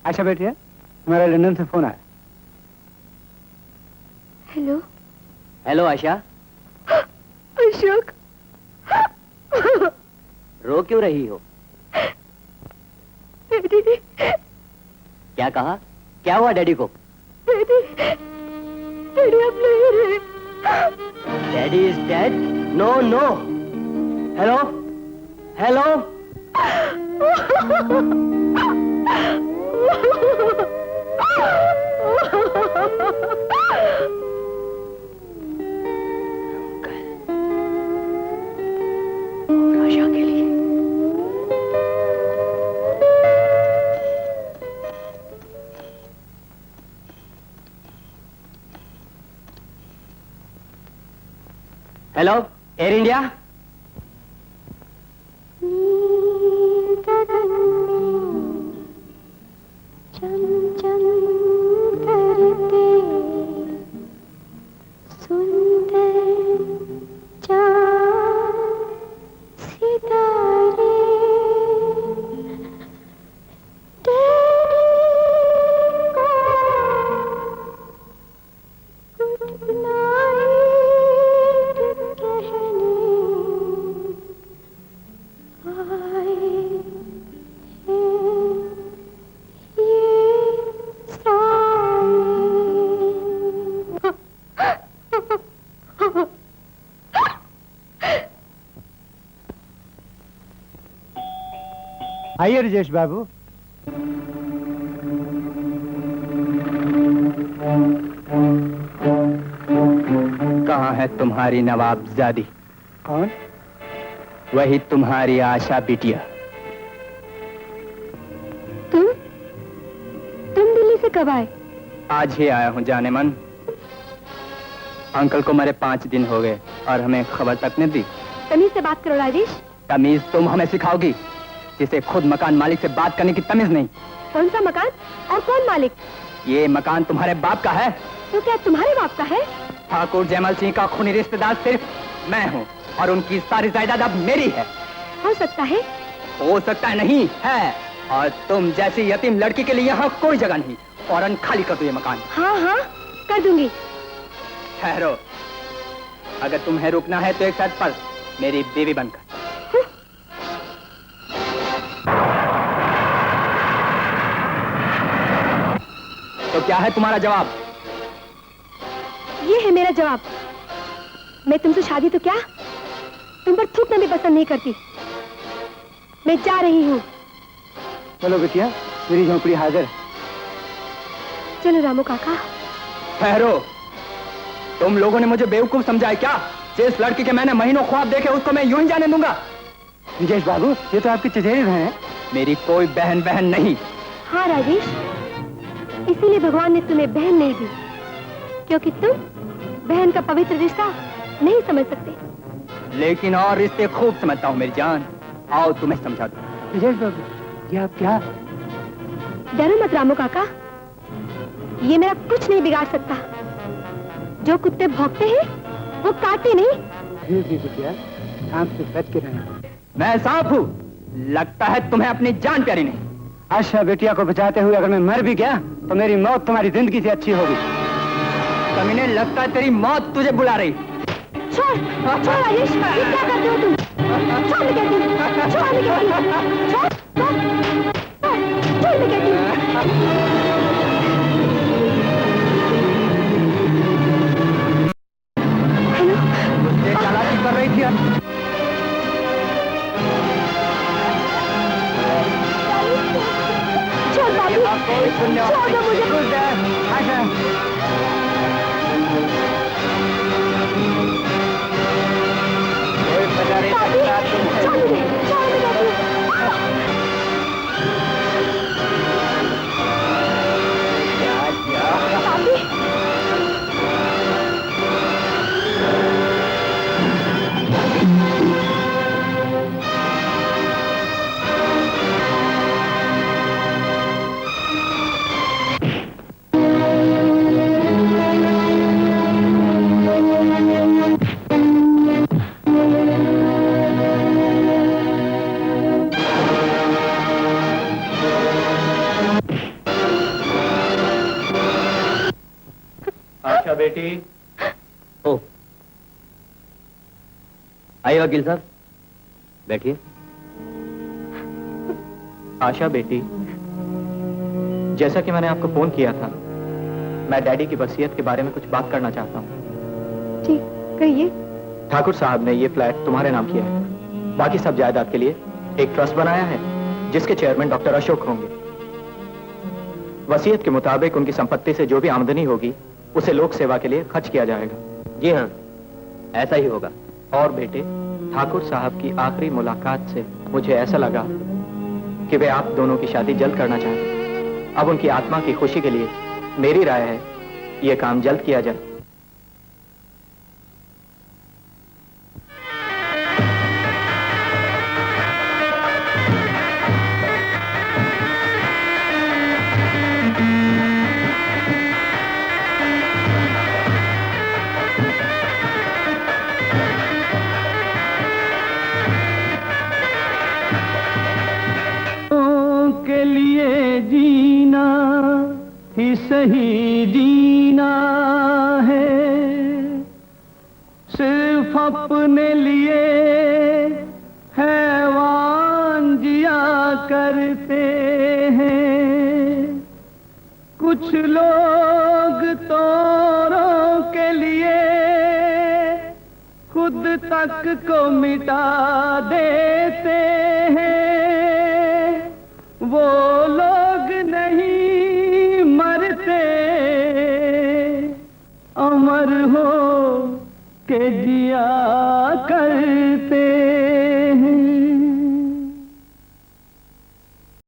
आशा बैठिए, हमारा लंदन से फोन आया। हेलो। हेलो आशा। अशोक। रो क्यों रही हो? डैडी। क्या कहा? क्या हुआ डैडी को? डैडी अब नहीं रहे। Daddy is dead? No no. Hello hello. Asha के लिए। Hello, air India. गगन में चमचम करते सुंदर चांद सितारे गुड नाइट कहने आए हैं ये सारे। आइए राजेश बाबू। कहाँ है तुम्हारी नवाबजादी? कौन? वही तुम्हारी आशा बिटिया। तुम दिल्ली से कब आए? आज ही आया हूँ जाने मन। अंकल को मरे 5 दिन हो गए और हमें खबर तक नहीं दी। तमीज से बात करो राजेश। तमीज तुम हमें सिखाओगी, जिसे खुद मकान मालिक से बात करने की तमीज नहीं। कौन सा मकान और कौन मालिक? ये मकान तुम्हारे बाप का है। तो क्या तुम्हारे बाप का है? ठाकुर जयमल सिंह का खूनी रिश्तेदार सिर्फ मैं हूँ और उनकी सारी जायदाद अब मेरी है। हो सकता है। हो सकता है नहीं है। और तुम जैसी यतीम लड़की के लिए यहाँ कोई जगह नहीं। फौरन खाली कर दो ये मकान। हाँ हाँ कर दूंगी। ठहरो, अगर तुम्हें रुकना है तो एक शर्त पर, मेरी बीवी बनकर। तो क्या है तुम्हारा जवाब? ये है मेरा जवाब। मैं तुमसे शादी तो क्या, तुम पर थूकना भी पसंद नहीं करती। मैं जा रही हूँ। चलो बिटिया, मेरी झोंपड़ी हाजिर। चलो रामू काका। ठहरो, तुम लोगों ने मुझे बेवकूफ समझा है क्या? जिस लड़की के मैंने महीनों ख्वाब देखे उसको मैं यूं ही जाने दूंगा? राजेश बाबू, ये तो आपकी चचेरी बहन है। मेरी कोई बहन नहीं। हाँ राजेश, इसीलिए भगवान ने तुम्हें बहन नहीं दी, क्योंकि तुम बहन का पवित्र रिश्ता नहीं समझ सकते। लेकिन और रिश्ते खूब समझता हूँ मेरी जान। आओ तुम्हें समझा दूं। राजेश बाबू, ये आप क्या? डरो मत रामू काका, ये मेरा कुछ नहीं बिगाड़ सकता। जो कुत्ते भौंकते हैं वो काटते नहीं। बिटिया, सांप से बच के रहना। मैं सांप हूँ? लगता है तुम्हें अपनी जान प्यारी नहीं। अच्छा, बेटिया को बचाते हुए अगर मैं मर भी गया तो मेरी मौत तुम्हारी जिंदगी से अच्छी होगी। कमीने, लगता है तेरी मौत तुझे बुला रही। छोड़ छोड़ राजेश, ये क्या करते हो तुम? छोड़ मैं कहती हूँ, छोड़ मैं कहती हूँ, छोड़ मैं कहती हूँ। हेलो, मुझे चालाकी कर रही थी। छोड़ बाबू, छोड़ दो मुझे। आशा बेटी। ओ, आइए वकील साहब, बैठिए। आशा बेटी, जैसा कि मैंने आपको फोन किया था, मैं डैडी की वसीयत के बारे में कुछ बात करना चाहता हूँ। जी कहिए। ठाकुर साहब ने ये फ्लैट तुम्हारे नाम किया है। बाकी सब जायदाद के लिए एक ट्रस्ट बनाया है, जिसके चेयरमैन डॉक्टर अशोक होंगे। वसीयत के मुताबिक उनकी संपत्ति से जो भी आमदनी होगी उसे लोक सेवा के लिए खर्च किया जाएगा। जी हाँ, ऐसा ही होगा। और बेटे, ठाकुर साहब की आखिरी मुलाकात से मुझे ऐसा लगा कि वे आप दोनों की शादी जल्द करना चाहते। अब उनकी आत्मा की खुशी के लिए मेरी राय है, यह काम जल्द किया जाए। के लिए जीना ही सही जीना है, सिर्फ अपने लिए हैवान जिया करते हैं। कुछ लोग तोरों के लिए खुद तक को मिटा देते हैं। वो लोग नहीं मरते, अमर हो के जिया करते